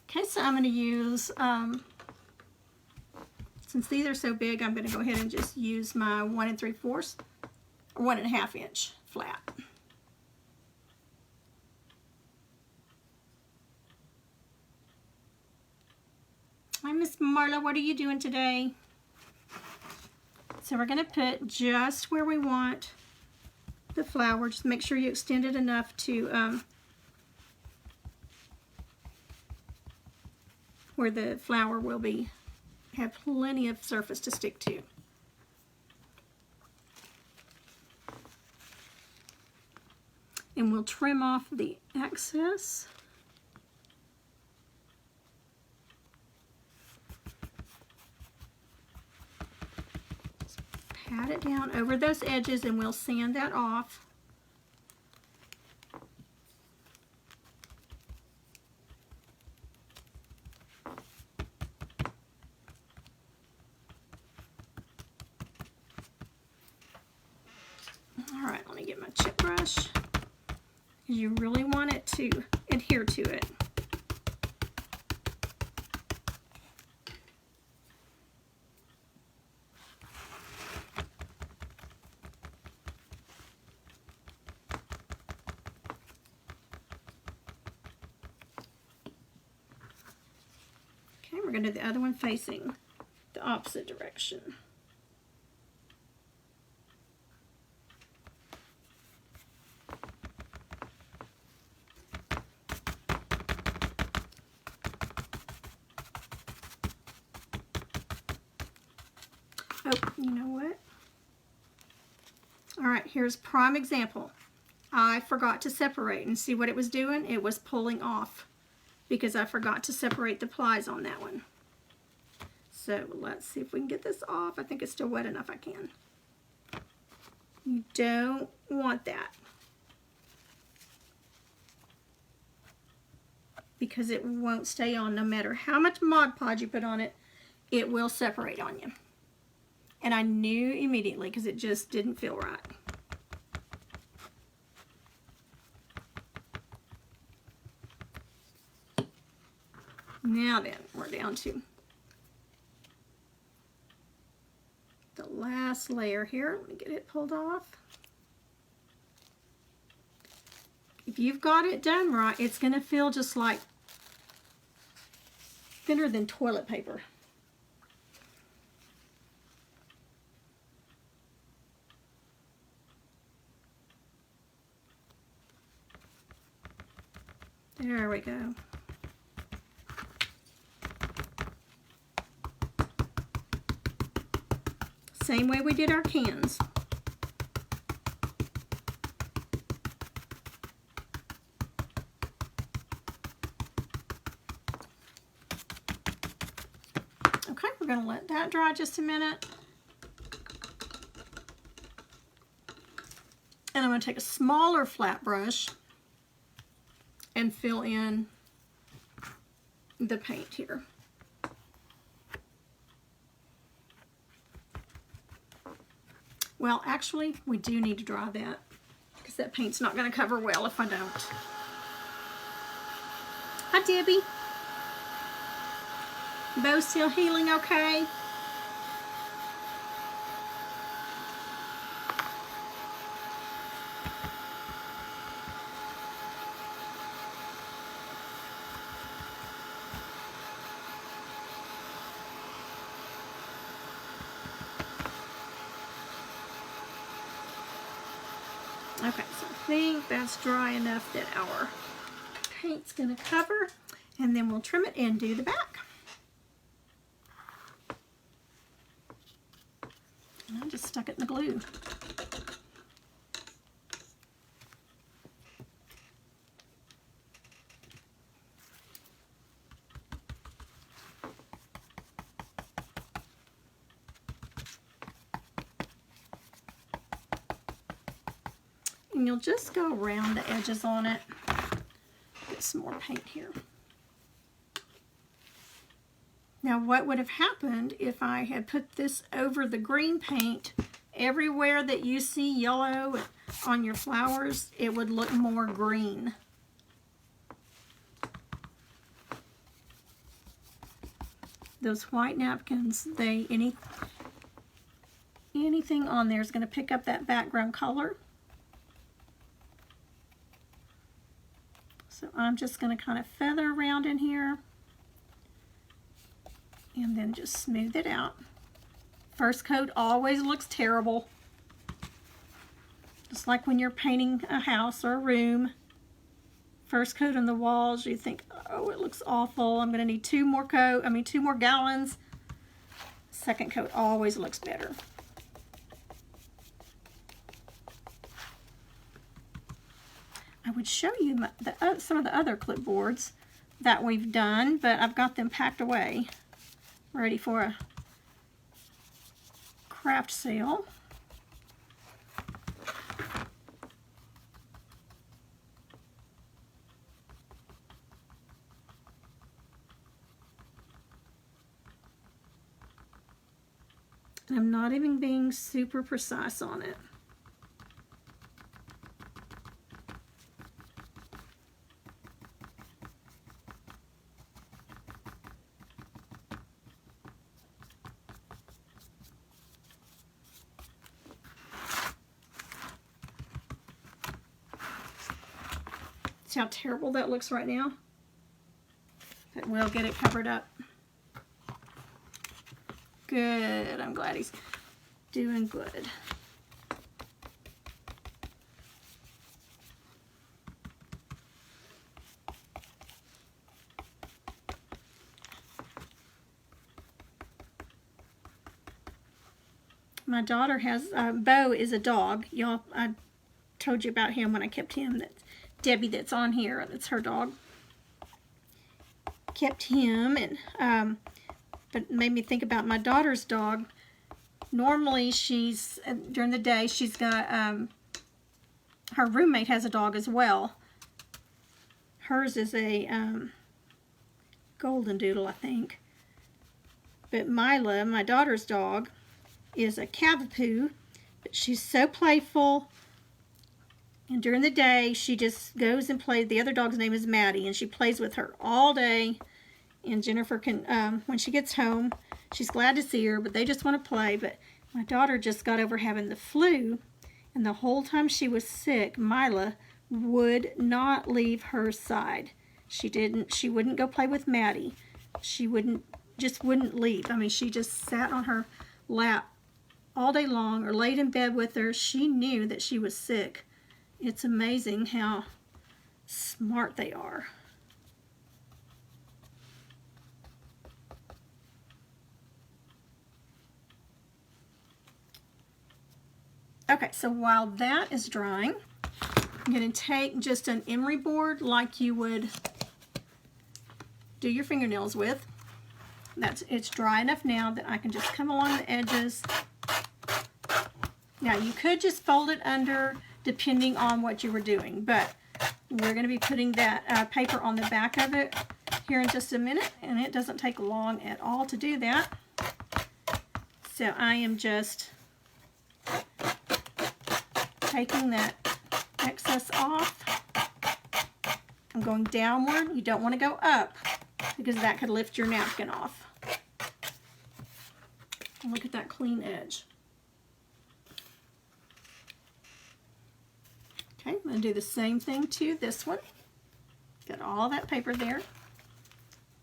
Speaker 1: Okay, so I'm going to use, since these are so big, I'm going to go ahead and just use my 1 3/4 or 1.5 inch flat. Hi, Miss Marla, what are you doing today? So we're going to put just where we want the flower. Just make sure you extend it enough to where the flower will have plenty of surface to stick to. And we'll trim off the excess. Pat it down over those edges and we'll sand that off. All right, let me get my chip brush, because you really want it to adhere to it. Okay, we're going to do the other one facing the opposite direction. Oh, you know what? All right, here's prime example. I forgot to separate, and see what it was doing? It was pulling off because I forgot to separate the plies on that one. So let's see if we can get this off. I think it's still wet enough I can. You don't want that, because it won't stay on. No matter how much Mod Podge you put on it, it will separate on you. And I knew immediately because it just didn't feel right. Now then, we're down to the last layer here. Let me get it pulled off. If you've got it done right, it's going to feel just like thinner than toilet paper. There we go. Same way we did our cans. Okay, we're going to let that dry just a minute. And I'm going to take a smaller flat brush and fill in the paint here. Well, actually, we do need to dry that because that paint's not going to cover well if I don't. Hi, Debbie. Bo's still healing okay? Okay, so I think that's dry enough that our paint's going to cover, and then we'll trim it and do the back. And I just stuck it in the glue. And you'll just go around the edges on it. Get some more paint here. Now what would have happened if I had put this over the green paint? Everywhere that you see yellow on your flowers, it would look more green. Those white napkins, anything on there is going to pick up that background color. So I'm just going to kind of feather around in here and then just smooth it out. First coat always looks terrible. Just like when you're painting a house or a room. First coat on the walls, you think, oh, it looks awful. I'm going to need two more gallons. Second coat always looks better. I would show you some of the other clipboards that we've done, but I've got them packed away, ready for a craft sale. And I'm not even being super precise on it. See how terrible that looks right now? But we'll get it covered up. Good. I'm glad he's doing good. My daughter has, Bo is a dog. Y'all, I told you about him when I kept him. That's Debbie that's on here. That's her dog. Kept him, and but it made me think about my daughter's dog. Normally she's, during the day, she's got, her roommate has a dog as well. Hers is a golden doodle, I think. But Mila, my daughter's dog, is a cavapoo. But she's so playful. And during the day, she just goes and plays. The other dog's name is Maddie, and she plays with her all day. And Jennifer can, when she gets home, she's glad to see her, but they just want to play. But my daughter just got over having the flu, and the whole time she was sick, Mila would not leave her side. She wouldn't go play with Maddie. She just wouldn't leave. I mean, she just sat on her lap all day long or laid in bed with her. She knew that she was sick. It's amazing how smart they are. Okay, so while that is drying, I'm going to take just an emery board like you would do your fingernails with. It's dry enough now that I can just come along the edges. Now you could just fold it under depending on what you were doing, but we're going to be putting that paper on the back of it here in just a minute, and it doesn't take long at all to do that. So I am just taking that excess off. I'm going downward. You don't want to go up because that could lift your napkin off. Look at that clean edge. Okay, I'm going to do the same thing to this one. Got all that paper there.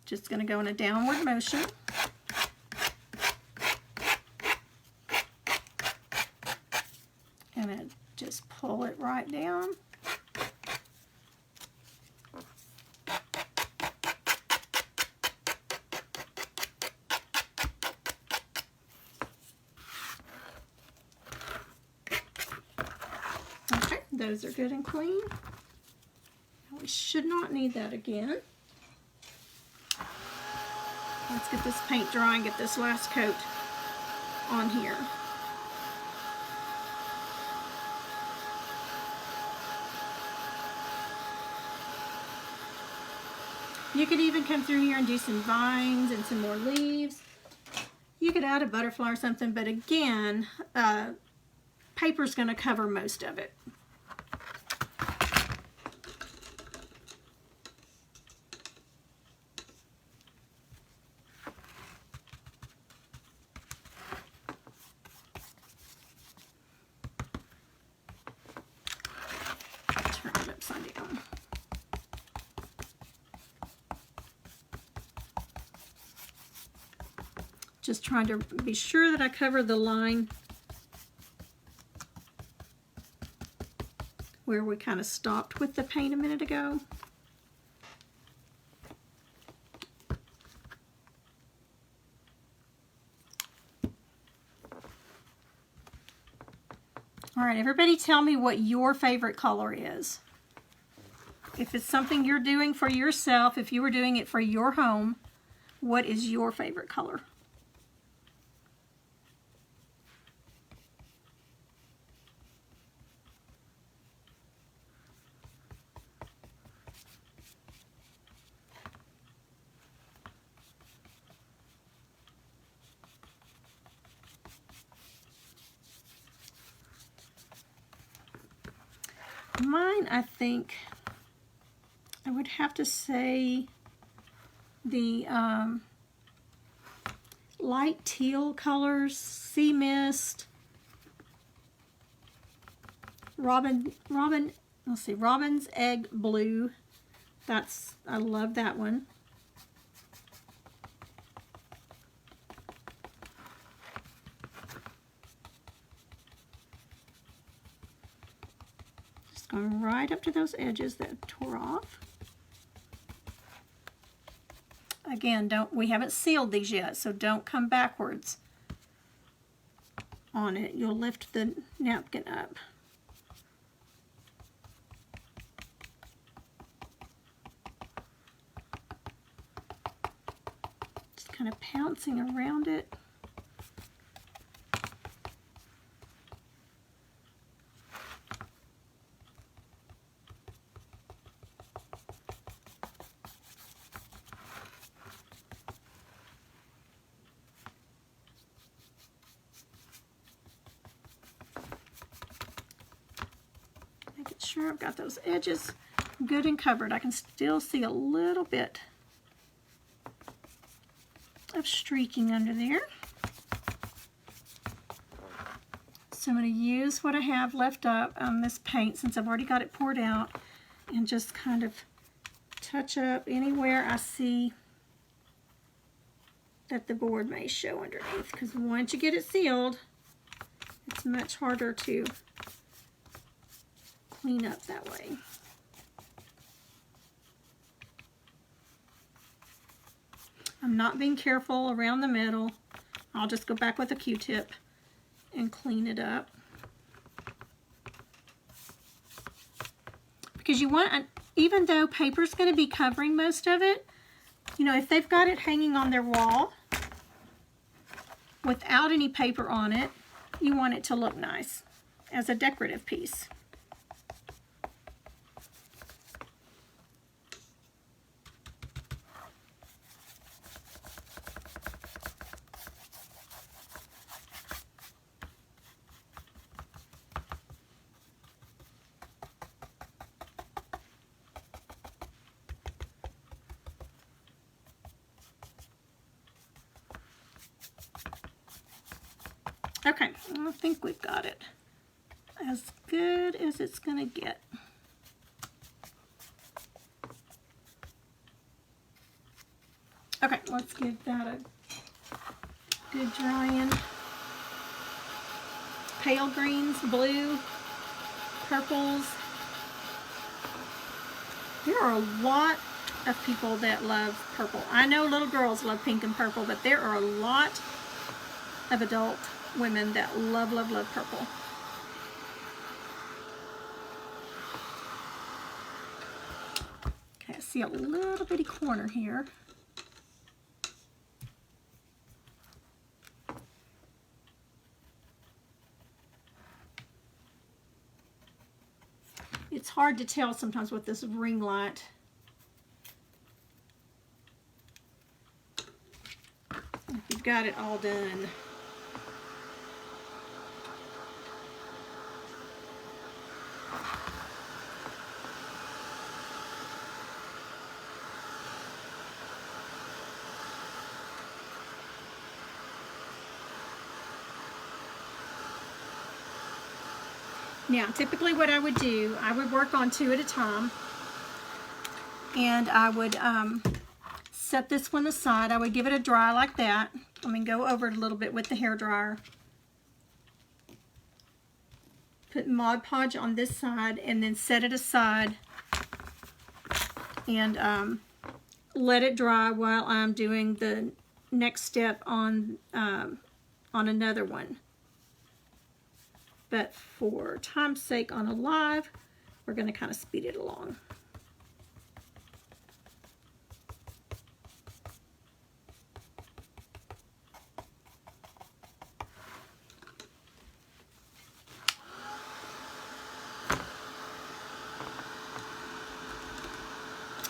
Speaker 1: Just going to go in a downward motion. And then just pull it right down. Okay, those are good and clean. Now we should not need that again. Let's get this paint dry and get this last coat on here. You could even come through here and do some vines and some more leaves. You could add a butterfly or something, but again, paper's going to cover most of it. Turn it upside down. Just trying to be sure that I cover the line where we kind of stopped with the paint a minute ago. All right, everybody tell me what your favorite color is. If it's something you're doing for yourself, if you were doing it for your home, what is your favorite color? Mine, I think, I would have to say the light teal colors, sea mist, robin's egg blue. I love that one. Going right up to those edges that tore off. Again, we haven't sealed these yet, so don't come backwards on it. You'll lift the napkin up. Just kind of pouncing around it. Sure, I've got those edges good and covered. I can still see a little bit of streaking under there. So I'm going to use what I have left up on this paint since I've already got it poured out and just kind of touch up anywhere I see that the board may show underneath, because once you get it sealed, it's much harder to clean up that way. I'm not being careful around the middle. I'll just go back with a Q-tip and clean it up. Because you want, even though paper's going to be covering most of it, you know, if they've got it hanging on their wall without any paper on it, you want it to look nice as a decorative piece. Okay, I think we've got it as good as it's going to get. Okay, let's give that a good drying. Pale greens, blue, purples. There are a lot of people that love purple. I know little girls love pink and purple, but there are a lot of adult women that love, love, love purple. Okay, I see a little bitty corner here. It's hard to tell sometimes with this ring light. If you've got it all done. Now, typically what I would do, I would work on 2 at a time, and I would set this one aside. I would give it a dry like that. I mean, go over it a little bit with the hair dryer. Put Mod Podge on this side, and then set it aside and let it dry while I'm doing the next step on another one. But for time's sake on a live, we're going to kind of speed it along.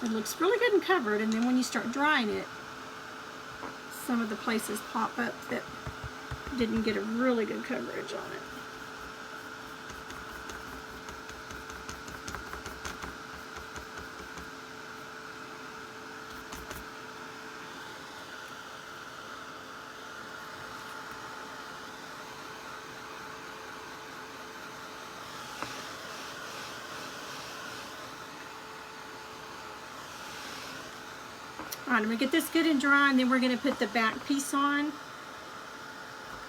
Speaker 1: It looks really good and covered, and then when you start drying it, some of the places pop up that didn't get a really good coverage on it. Alright, I'm going to get this good and dry, and then we're going to put the back piece on.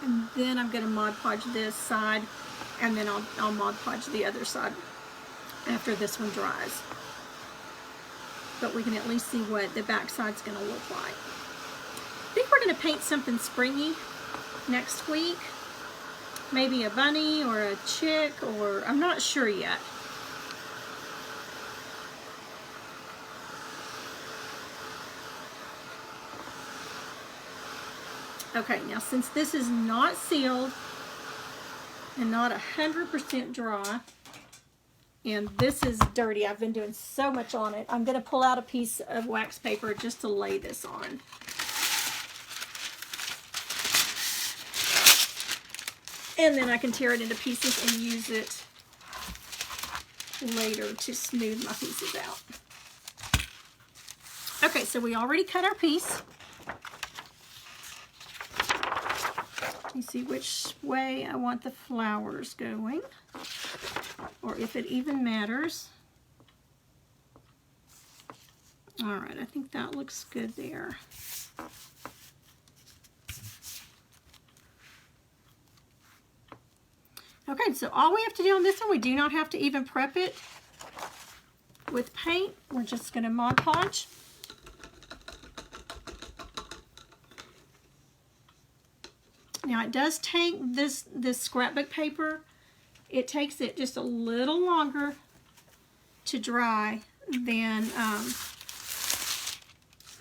Speaker 1: And then I'm going to Mod Podge this side, and then I'll Mod Podge the other side after this one dries. But we can at least see what the back side's going to look like. I think we're going to paint something springy next week. Maybe a bunny or a chick, or I'm not sure yet. Okay, now since this is not sealed and not 100% dry, and this is dirty, I've been doing so much on it, I'm going to pull out a piece of wax paper just to lay this on. And then I can tear it into pieces and use it later to smooth my pieces out. Okay, so we already cut our piece. You see which way I want the flowers going, or if it even matters. All right, I think that looks good there. Okay, so all we have to do on this one, we do not have to even prep it with paint. We're just going to Mod Podge. Now it does take this scrapbook paper, it takes it just a little longer to dry than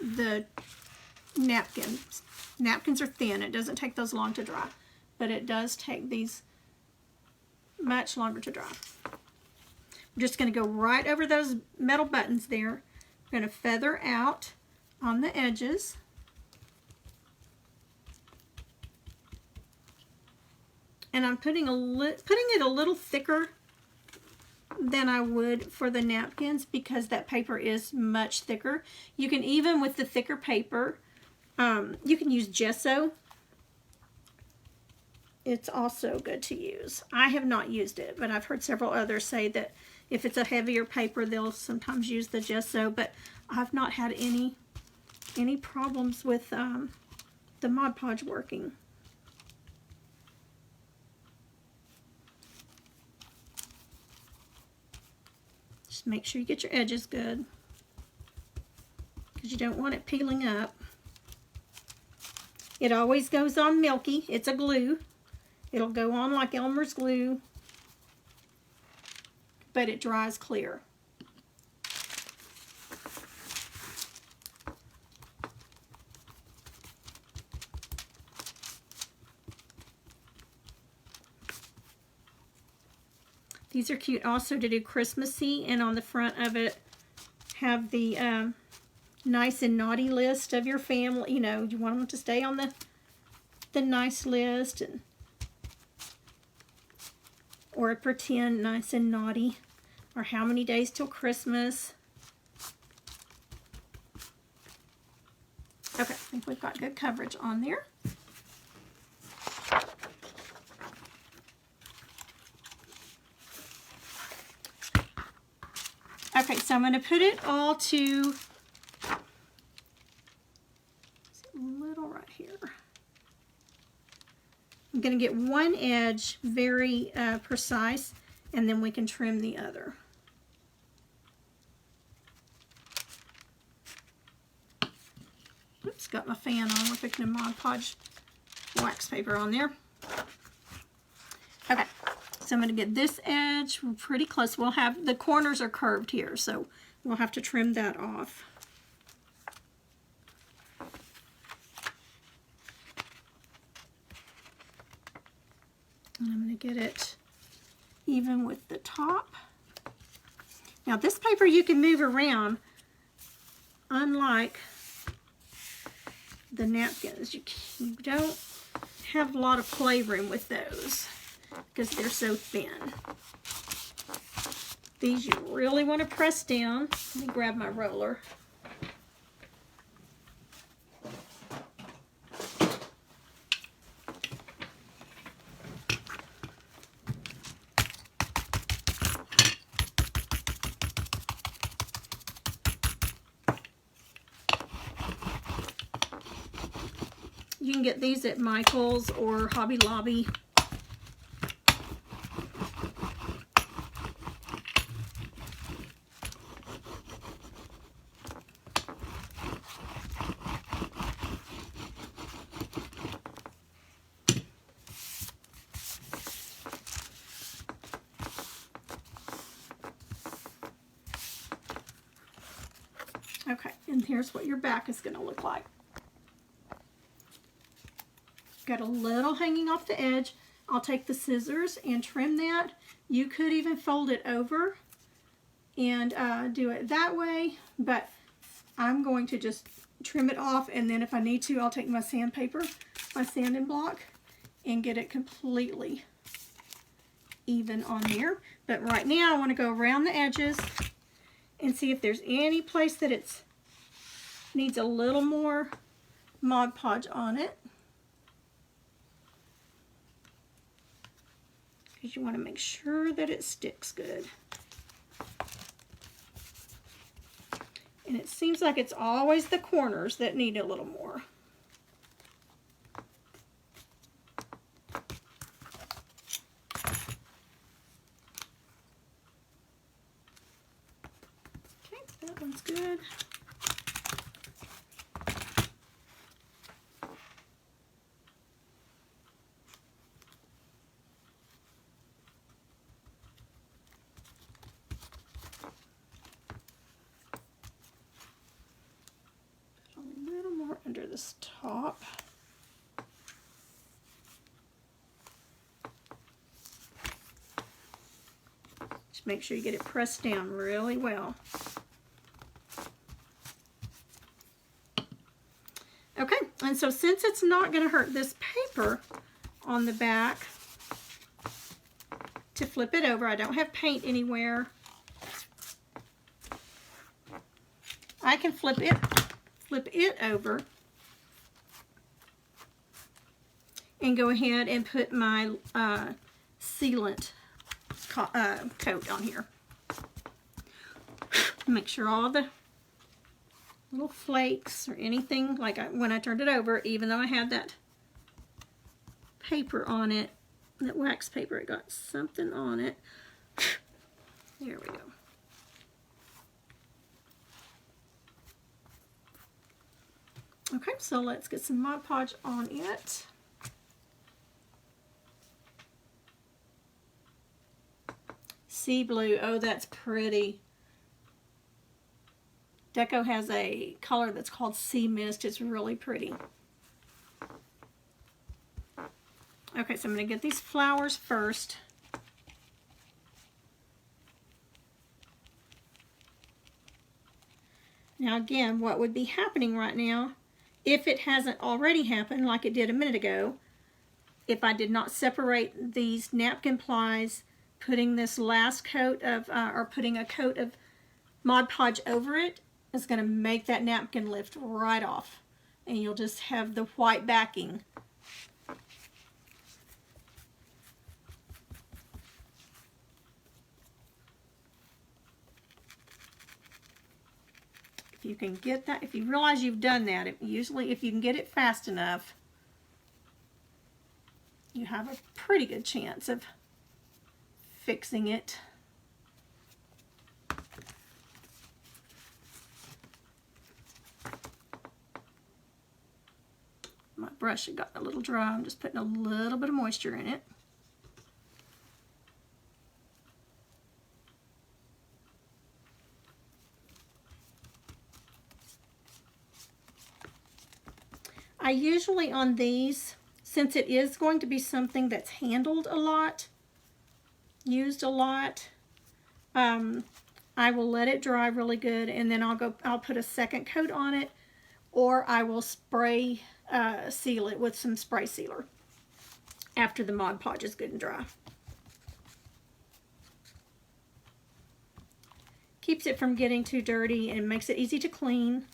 Speaker 1: the napkins. Napkins are thin, it doesn't take those long to dry, but it does take these much longer to dry. I'm just going to go right over those metal buttons there. I'm going to feather out on the edges. And I'm putting it a little thicker than I would for the napkins because that paper is much thicker. You can even with the thicker paper, you can use gesso. It's also good to use. I have not used it, but I've heard several others say that if it's a heavier paper, they'll sometimes use the gesso, but I've not had any problems with the Mod Podge working. Just make sure you get your edges good because you don't want it peeling up. It always goes on milky. It's a glue. It'll go on like Elmer's glue, but it dries clear. These are cute also to do Christmassy, and on the front of it have the nice and naughty list of your family. You know, you want them to stay on the nice list, and or a pretend nice and naughty, or how many days till Christmas. Okay, I think we've got good coverage on there. Okay, so I'm going to put it all to a little right here. I'm going to get one edge very precise, and then we can trim the other. Oops, got my fan on. We're picking a Mod Podge wax paper on there. Okay, so I'm going to get this edge pretty close. We'll have, the corners are curved here, so we'll have to trim that off. And I'm going to get it even with the top. Now this paper you can move around, unlike the napkins. You don't have a lot of playroom with those because they're so thin. These you really want to press down. Let me grab my roller. You can get these at Michael's or Hobby Lobby. Okay, and here's what your back is going to look like. Got a little hanging off the edge. I'll take the scissors and trim that. You could even fold it over and do it that way, but I'm going to just trim it off, and then if I need to, I'll take my sandpaper, my sanding block, and get it completely even on there. But right now I want to go around the edges and see if there's any place that it needs a little more Mod Podge on it. because you want to make sure that it sticks good. And it seems like it's always the corners that need a little more. Okay, that one's good. Under this top. Just make sure you get it pressed down really well. Okay, and so since it's not going to hurt this paper on the back to flip it over, I don't have paint anywhere. I can flip it over and go ahead and put my sealant coat on here. Make sure all the little flakes or anything, like when I turned it over, even though I had that paper on it, that wax paper, it got something on it. There we go. Okay, so let's get some Mod Podge on it. Sea blue, oh that's pretty. Deco has a color that's called Sea Mist. It's really pretty. Okay, so I'm going to get these flowers first. Now again, what would be happening right now, if it hasn't already happened like it did a minute ago, if I did not separate these napkin plies, putting this last coat of, or putting a coat of Mod Podge over it, is going to make that napkin lift right off. And you'll just have the white backing. If you can get that, if you realize you've done that, usually if you can get it fast enough, you have a pretty good chance of fixing it. My brush had gotten a little dry. I'm just putting a little bit of moisture in it. I usually on these, since it is going to be something that's handled a lot, used a lot, I will let it dry really good, and then I'll put a second coat on it, or I will spray seal it with some spray sealer after the Mod Podge is good and dry. Keeps it from getting too dirty and makes it easy to clean,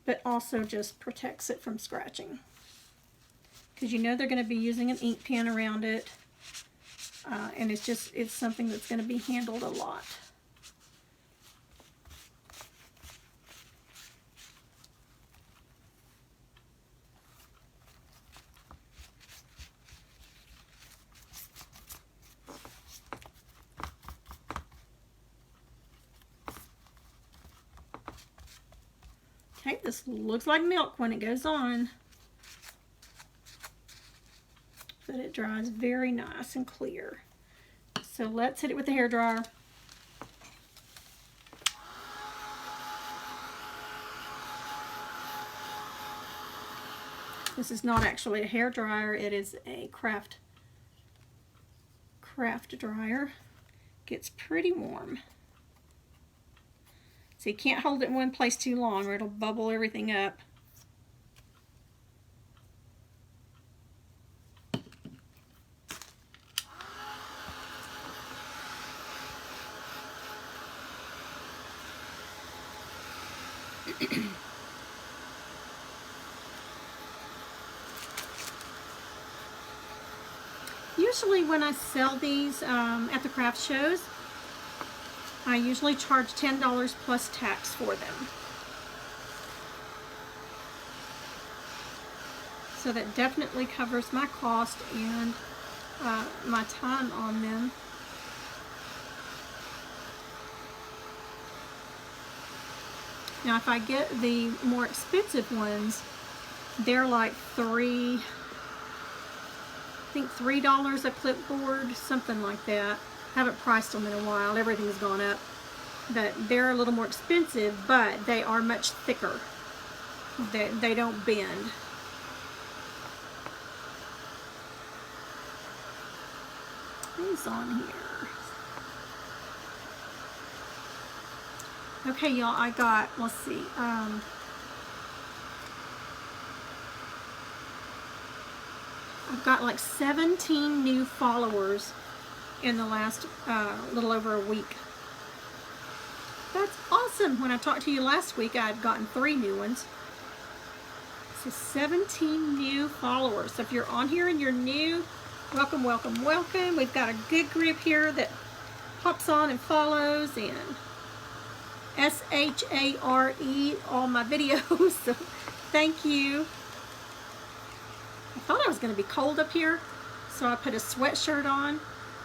Speaker 1: but also just protects it from scratching. Because you know they're going to be using an ink pen around it, and it's something that's going to be handled a lot. Okay, this looks like milk when it goes on, but it dries very nice and clear. So let's hit it with the hairdryer. This is not actually a hairdryer, it is a craft dryer. Gets pretty warm. So you can't hold it in one place too long or it'll bubble everything up. usually when I sell these at the craft shows, I usually charge $10 plus tax for them. So that definitely covers my cost and my time on them. Now if I get the more expensive ones, they're like I think $3 a clipboard, something like that. I haven't priced them in a while, everything's gone up. But they're a little more expensive, but they are much thicker. They don't bend. Who's on here? Okay, y'all, I got, let's see, I've got like 17 new followers in the last little over a week. That's awesome. When I talked to you last week, I had gotten 3 new ones. So 17 new followers. So if you're on here and you're new, welcome, welcome, welcome. We've got a good group here that hops on and follows and S-H-A-R-E all my videos. So thank you. I thought I was going to be cold up here, so I put a sweatshirt on,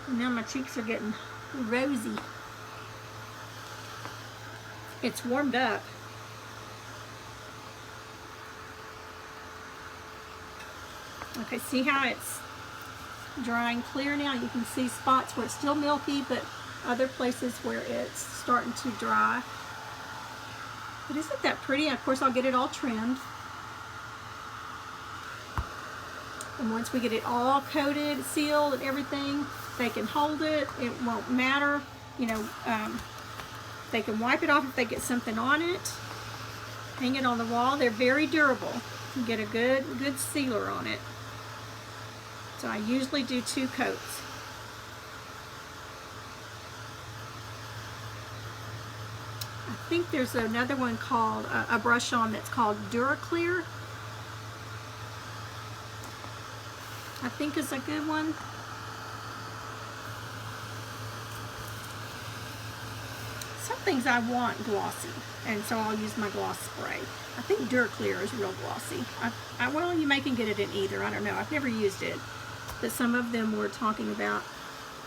Speaker 1: and now my cheeks are getting rosy. It's warmed up. Okay, see how it's drying clear now? You can see spots where it's still milky, but other places where it's starting to dry. But isn't that pretty? Of course, I'll get it all trimmed. And once we get it all coated, sealed, and everything, they can hold it. It won't matter. You know, they can wipe it off if they get something on it. Hang it on the wall. They're very durable. You get a good sealer on it. So I usually do 2 coats. I think there's another one called, a brush on that's called DuraClear. I think is a good one. Some things I want glossy, and so I'll use my gloss spray. I think DuraClear is real glossy. Well, you may can get it in either. I don't know. I've never used it, but some of them were talking about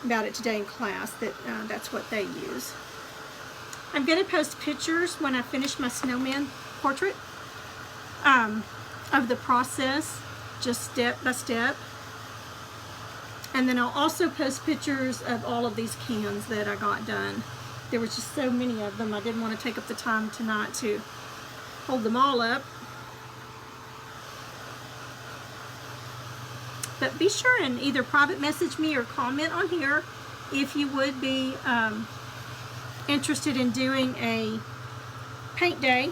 Speaker 1: it today in class, that that's what they use. I'm going to post pictures when I finish my snowman portrait of the process, just step by step. And then I'll also post pictures of all of these cans that I got done. There was just so many of them. I didn't want to take up the time tonight to hold them all up. But be sure and either private message me or comment on here if you would be interested in doing a paint day.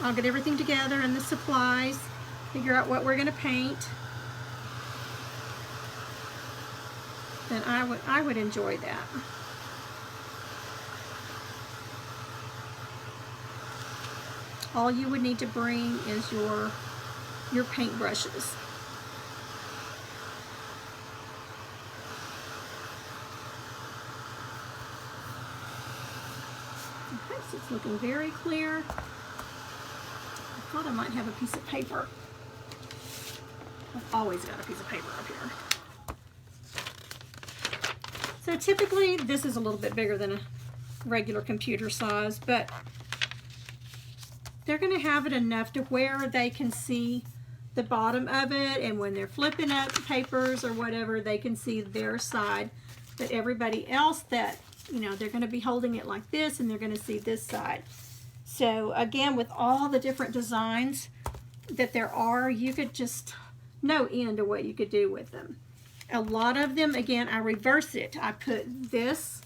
Speaker 1: I'll get everything together and the supplies, figure out what we're going to paint. Then I would enjoy that. All you would need to bring is your paint brushes. Okay, so it's looking very clear. I thought I might have a piece of paper. I've always got a piece of paper up here. So typically, this is a little bit bigger than a regular computer size, but they're going to have it enough to where they can see the bottom of it, and when they're flipping up papers or whatever, they can see their side. But everybody else that, you know, they're going to be holding it like this, and they're going to see this side. So again, with all the different designs that there are, you could just, no end to what you could do with them. A lot of them, again, I reverse it. I put this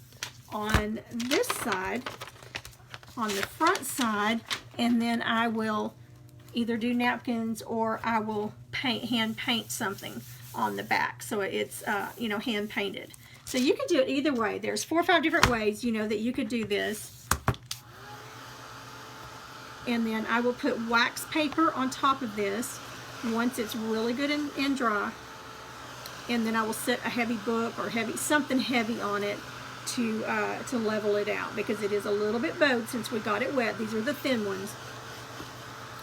Speaker 1: on this side, on the front side, and then I will either do napkins or I will hand paint something on the back, so it's you know, hand painted. So you can do it either way. There's 4 or 5 different ways, you know, that you could do this. And then I will put wax paper on top of this once it's really good and dry. and then I will set a heavy book or something heavy on it to level it out, because it is a little bit bowed since we got it wet. These are the thin ones.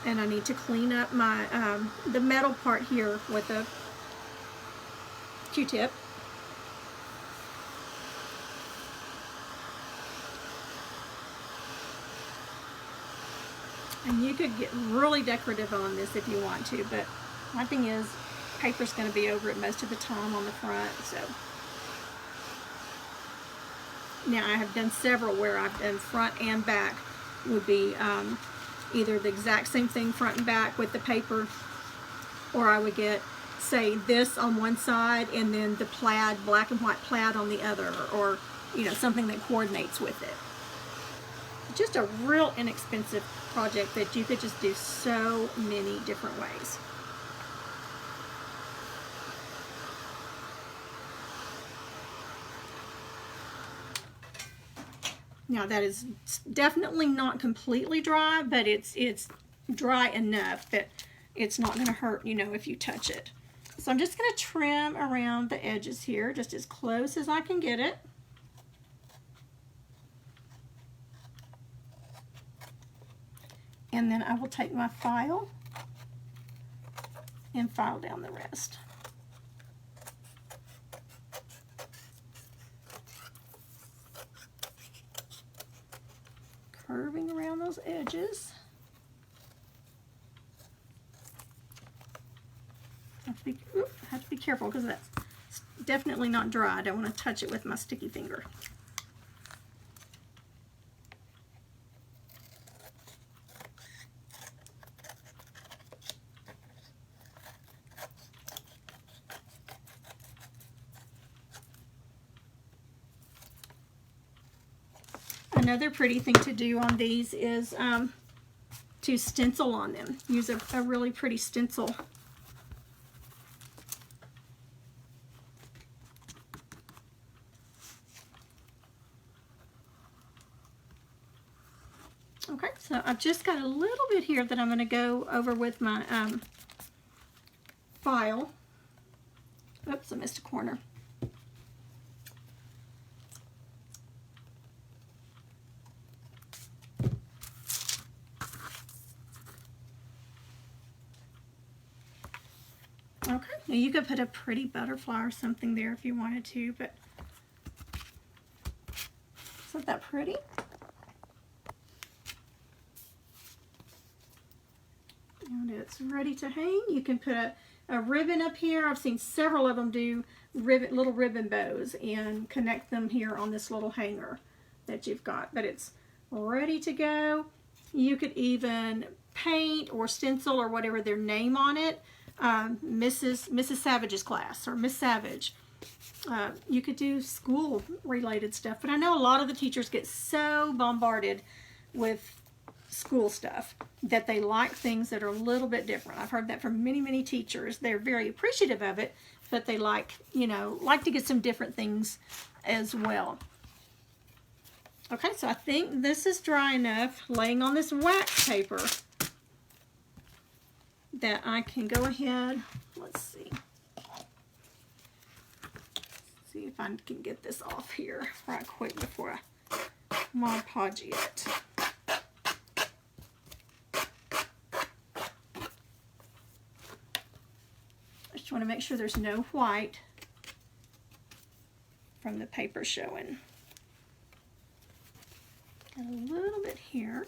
Speaker 1: And I need to clean up my the metal part here with a Q-tip. And you could get really decorative on this if you want to, but my thing is, paper's going to be over it most of the time on the front. So now I have done several where I've done front and back would be either the exact same thing front and back with the paper, or I would get, say, this on one side and then the plaid, black and white plaid on the other, or you know, something that coordinates with it. Just a real inexpensive project that you could just do so many different ways. Now that is definitely not completely dry, but it's dry enough that it's not going to hurt, you know, if you touch it. So I'm just going to trim around the edges here, just as close as I can get it. And then I will take my file and file down the rest. Curving around those edges. Have to be careful because that's definitely not dry. I don't want to touch it with my sticky finger. Another pretty thing to do on these is to stencil on them. Use a really pretty stencil. Okay, so I've just got a little bit here that I'm going to go over with my file. Oops, I missed a corner. Okay, now you could put a pretty butterfly or something there if you wanted to, but isn't that pretty? And it's ready to hang. You can put a ribbon up here. I've seen several of them do little ribbon bows and connect them here on this little hanger that you've got, but it's ready to go. You could even paint or stencil or whatever their name on it. Mrs. Savage's class or Miss Savage. You could do school related stuff, but I know a lot of the teachers get so bombarded with school stuff that they like things that are a little bit different. I've heard that from many teachers. They're very appreciative of it, but they like, you know, like to get some different things as well. Okay, so I think this is dry enough laying on this wax paper that I can go ahead, let's see if I can get this off here right quick before I Mod Podge it. I just want to make sure there's no white from the paper showing. Got a little bit here.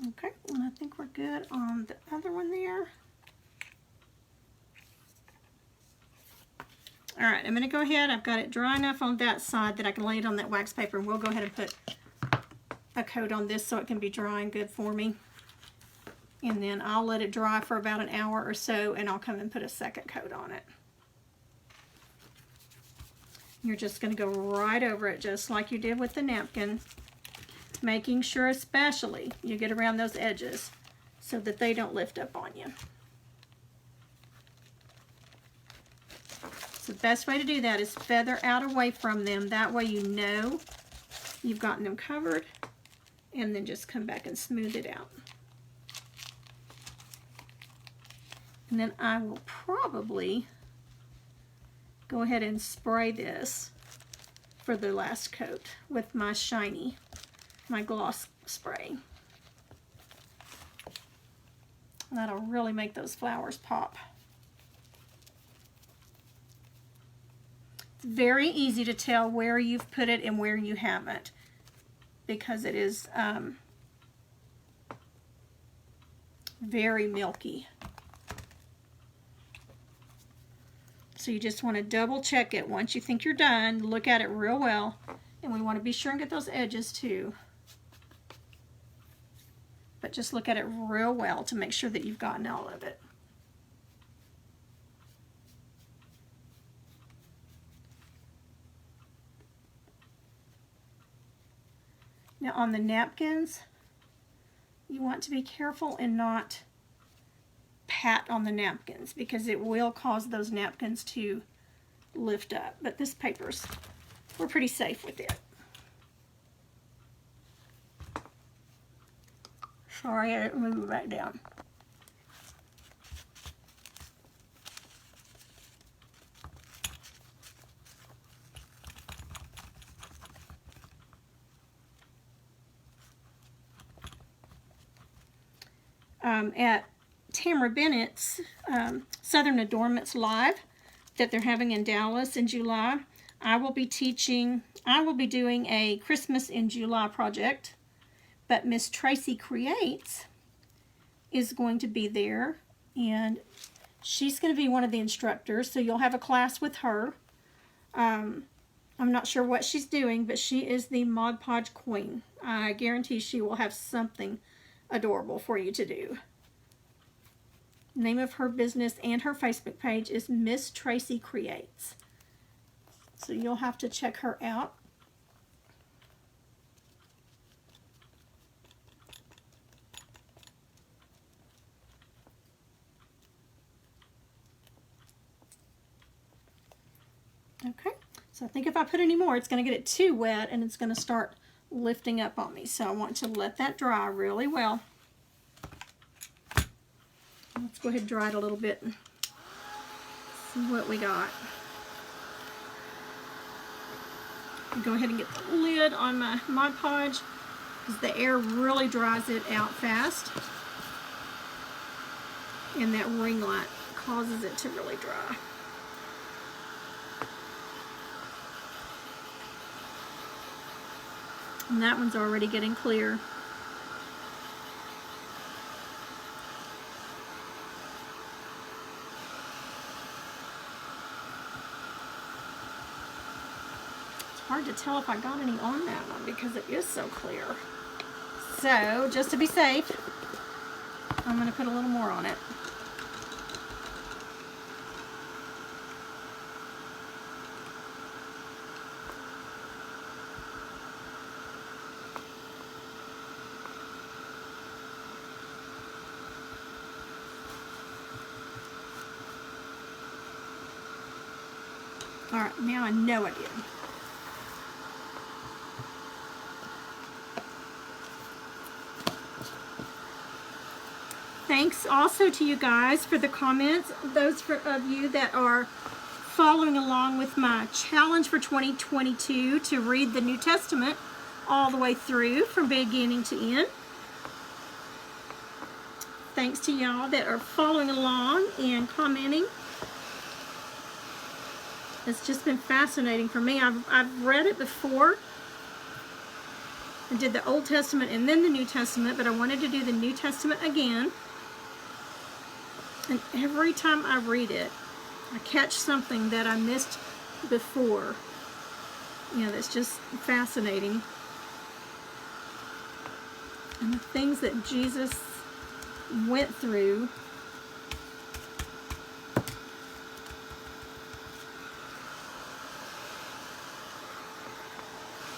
Speaker 1: Okay, and I think we're good on the other one there. All right, I'm going to go ahead. I've got it dry enough on that side that I can lay it on that wax paper, and we'll go ahead and put a coat on this so it can be dry and good for me. And then I'll let it dry for about an hour or so, and I'll come and put a second coat on it. You're just going to go right over it just like you did with the napkin, making sure especially you get around those edges so that they don't lift up on you. So the best way to do that is feather out away from them. That way you know you've gotten them covered, and then just come back and smooth it out. And then I will probably go ahead and spray this for the last coat with my my gloss spray. That'll really make those flowers pop. It's very easy to tell where you've put it and where you haven't, because it is very milky. So you just want to double check it. Once you think you're done, look at it real well. And we want to be sure and get those edges too. But just look at it real well to make sure that you've gotten all of it. Now on the napkins, you want to be careful and not pat on the napkins, because it will cause those napkins to lift up. But this paper's, we're pretty safe with it. Sorry, I didn't move it back down. At Tamara Bennett's Southern Adornments Live that they're having in Dallas in July, I will be doing a Christmas in July project, but Miss Tracy Creates is going to be there, and she's going to be one of the instructors, so you'll have a class with her. I'm not sure what she's doing, but she is the Mod Podge queen. I guarantee she will have something adorable for you to do. Name of her business and her Facebook page is Miss Tracy Creates. So you'll have to check her out. Okay, so I think if I put any more, it's going to get it too wet and it's going to start lifting up on me. So I want to let that dry really well. Let's go ahead and dry it a little bit and see what we got. Go ahead and get the lid on my Mod Podge, because the air really dries it out fast, and that ring light causes it to really dry. And that one's already getting clear. Hard to tell if I got any on that one because it is so clear. So just to be safe, I'm going to put a little more on it. All right, now I know I did. Thanks also to you guys for the comments, those of you that are following along with my challenge for 2022 to read the New Testament all the way through from beginning to end. Thanks to y'all that are following along and commenting. It's just been fascinating for me. I've read it before. I did the Old Testament and then the New Testament, but I wanted to do the New Testament again. And every time I read it, I catch something that I missed before. You know, that's just fascinating. And the things that Jesus went through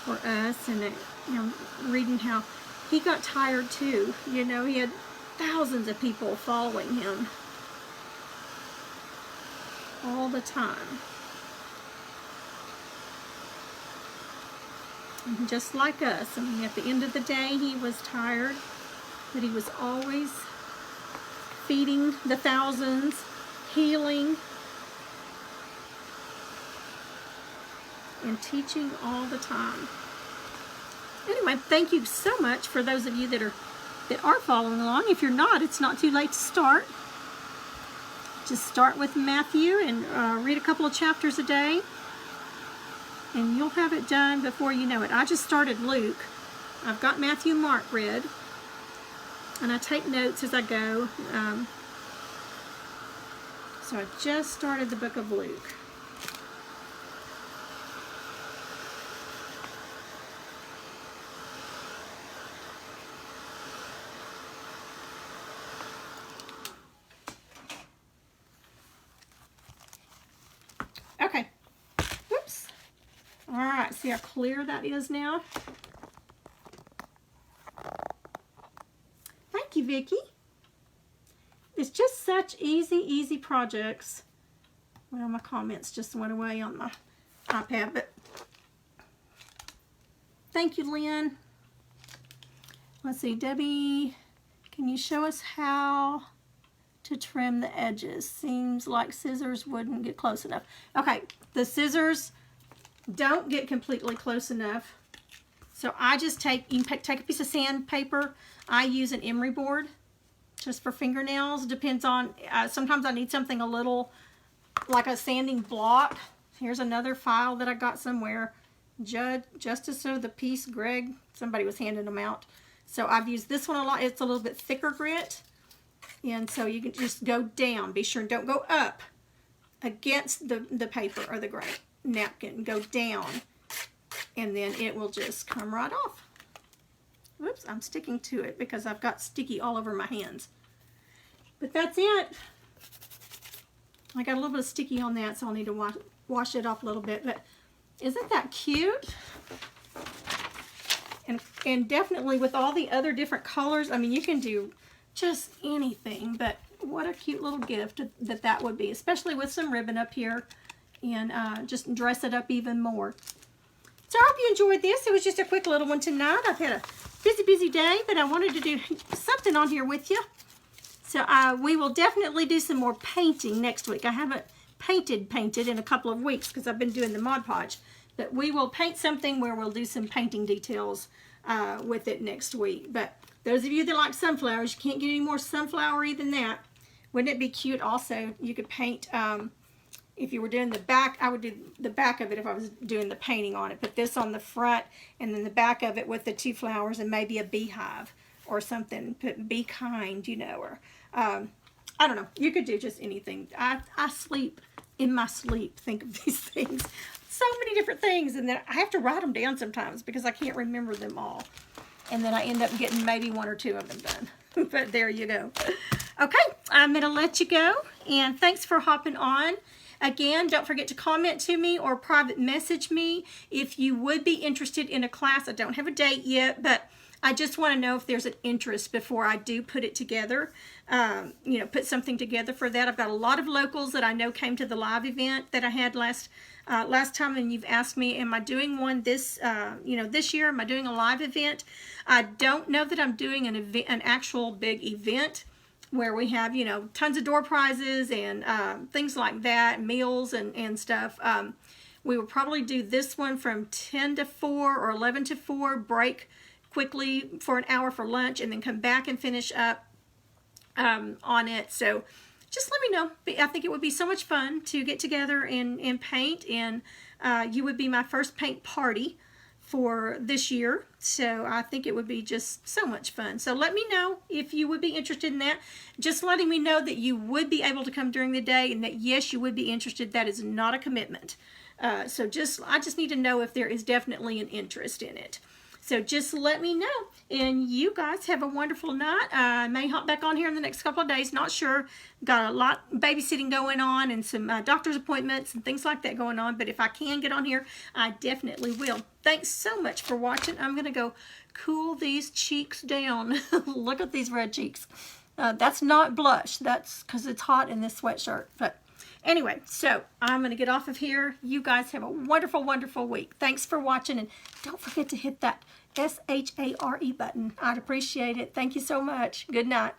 Speaker 1: for us, and you know, reading how he got tired too. You know, he had thousands of people following him all the time. And just like us, I mean, at the end of the day, he was tired, but he was always feeding the thousands, healing, and teaching all the time. Anyway, thank you so much for those of you that are following along. If you're not, it's not too late to start. Just start with Matthew and read a couple of chapters a day, and you'll have it done before you know it. I just started Luke. I've got Matthew and Mark read, and I take notes as I go. So I just started the book of Luke. Okay. Whoops. All right. See how clear that is now? Thank you, Vicki. It's just such easy projects. Well, my comments just went away on my iPad, but thank you, Lynn. Let's see, Debbie, can you show us how to trim the edges? Seems like scissors wouldn't get close enough. Okay, the scissors don't get completely close enough. So I just take a piece of sandpaper. I use an emery board just for fingernails. Depends on, sometimes I need something a little like a sanding block. Here's another file that I got somewhere. Justice of the Peace, Greg, somebody was handing them out. So I've used this one a lot. It's a little bit thicker grit. And so you can just go down. Be sure and don't go up against the paper or the gray napkin. Go down. And then it will just come right off. Whoops, I'm sticking to it because I've got sticky all over my hands. But that's it. I got a little bit of sticky on that, so I'll need to wash it off a little bit. But isn't that cute? And definitely with all the other different colors, I mean, you can do just anything, but what a cute little gift that would be, especially with some ribbon up here, and just dress it up even more. So I hope you enjoyed this. It was just a quick little one tonight. I've had a busy day, but I wanted to do something on here with you. So we will definitely do some more painting next week. I haven't painted in a couple of weeks because I've been doing the Mod Podge. But we will paint something where we'll do some painting details with it next week. But those of you that like sunflowers, you can't get any more sunflowery than that. Wouldn't it be cute also? You could paint, if you were doing the back, I would do the back of it if I was doing the painting on it. Put this on the front and then the back of it with the two flowers and maybe a beehive or something. Put be kind, you know, or I don't know. You could do just anything. I sleep in my sleep, think of these things. So many different things, and then I have to write them down sometimes because I can't remember them all. And then I end up getting maybe one or two of them done. But there you go. Okay, I'm going to let you go, and thanks for hopping on. Again, don't forget to comment to me or private message me if you would be interested in a class. I don't have a date yet, but I just want to know if there's an interest before I do put it together. You know, put something together for that. I've got a lot of locals that I know came to the live event that I had last time, and you've asked me, am I doing one this year? Am I doing a live event? I don't know that I'm doing an actual big event where we have, you know, tons of door prizes and things like that, meals and stuff. We will probably do this one from 10 to 4 or 11 to 4, break quickly for an hour for lunch, and then come back and finish up on it. So just let me know. I think it would be so much fun to get together and paint, and you would be my first paint party for this year. So I think it would be just so much fun. So let me know if you would be interested in that. Just letting me know that you would be able to come during the day and that yes, you would be interested. That is not a commitment. So I just need to know if there is definitely an interest in it. So just let me know. And you guys have a wonderful night. I may hop back on here in the next couple of days. Not sure. Got a lot babysitting going on and some doctor's appointments and things like that going on. But if I can get on here, I definitely will. Thanks so much for watching. I'm going to go cool these cheeks down. Look at these red cheeks. That's not blush. That's because it's hot in this sweatshirt. But anyway, so I'm going to get off of here. You guys have a wonderful, wonderful week. Thanks for watching, and don't forget to hit that SHARE button. I'd appreciate it. Thank you so much. Good night.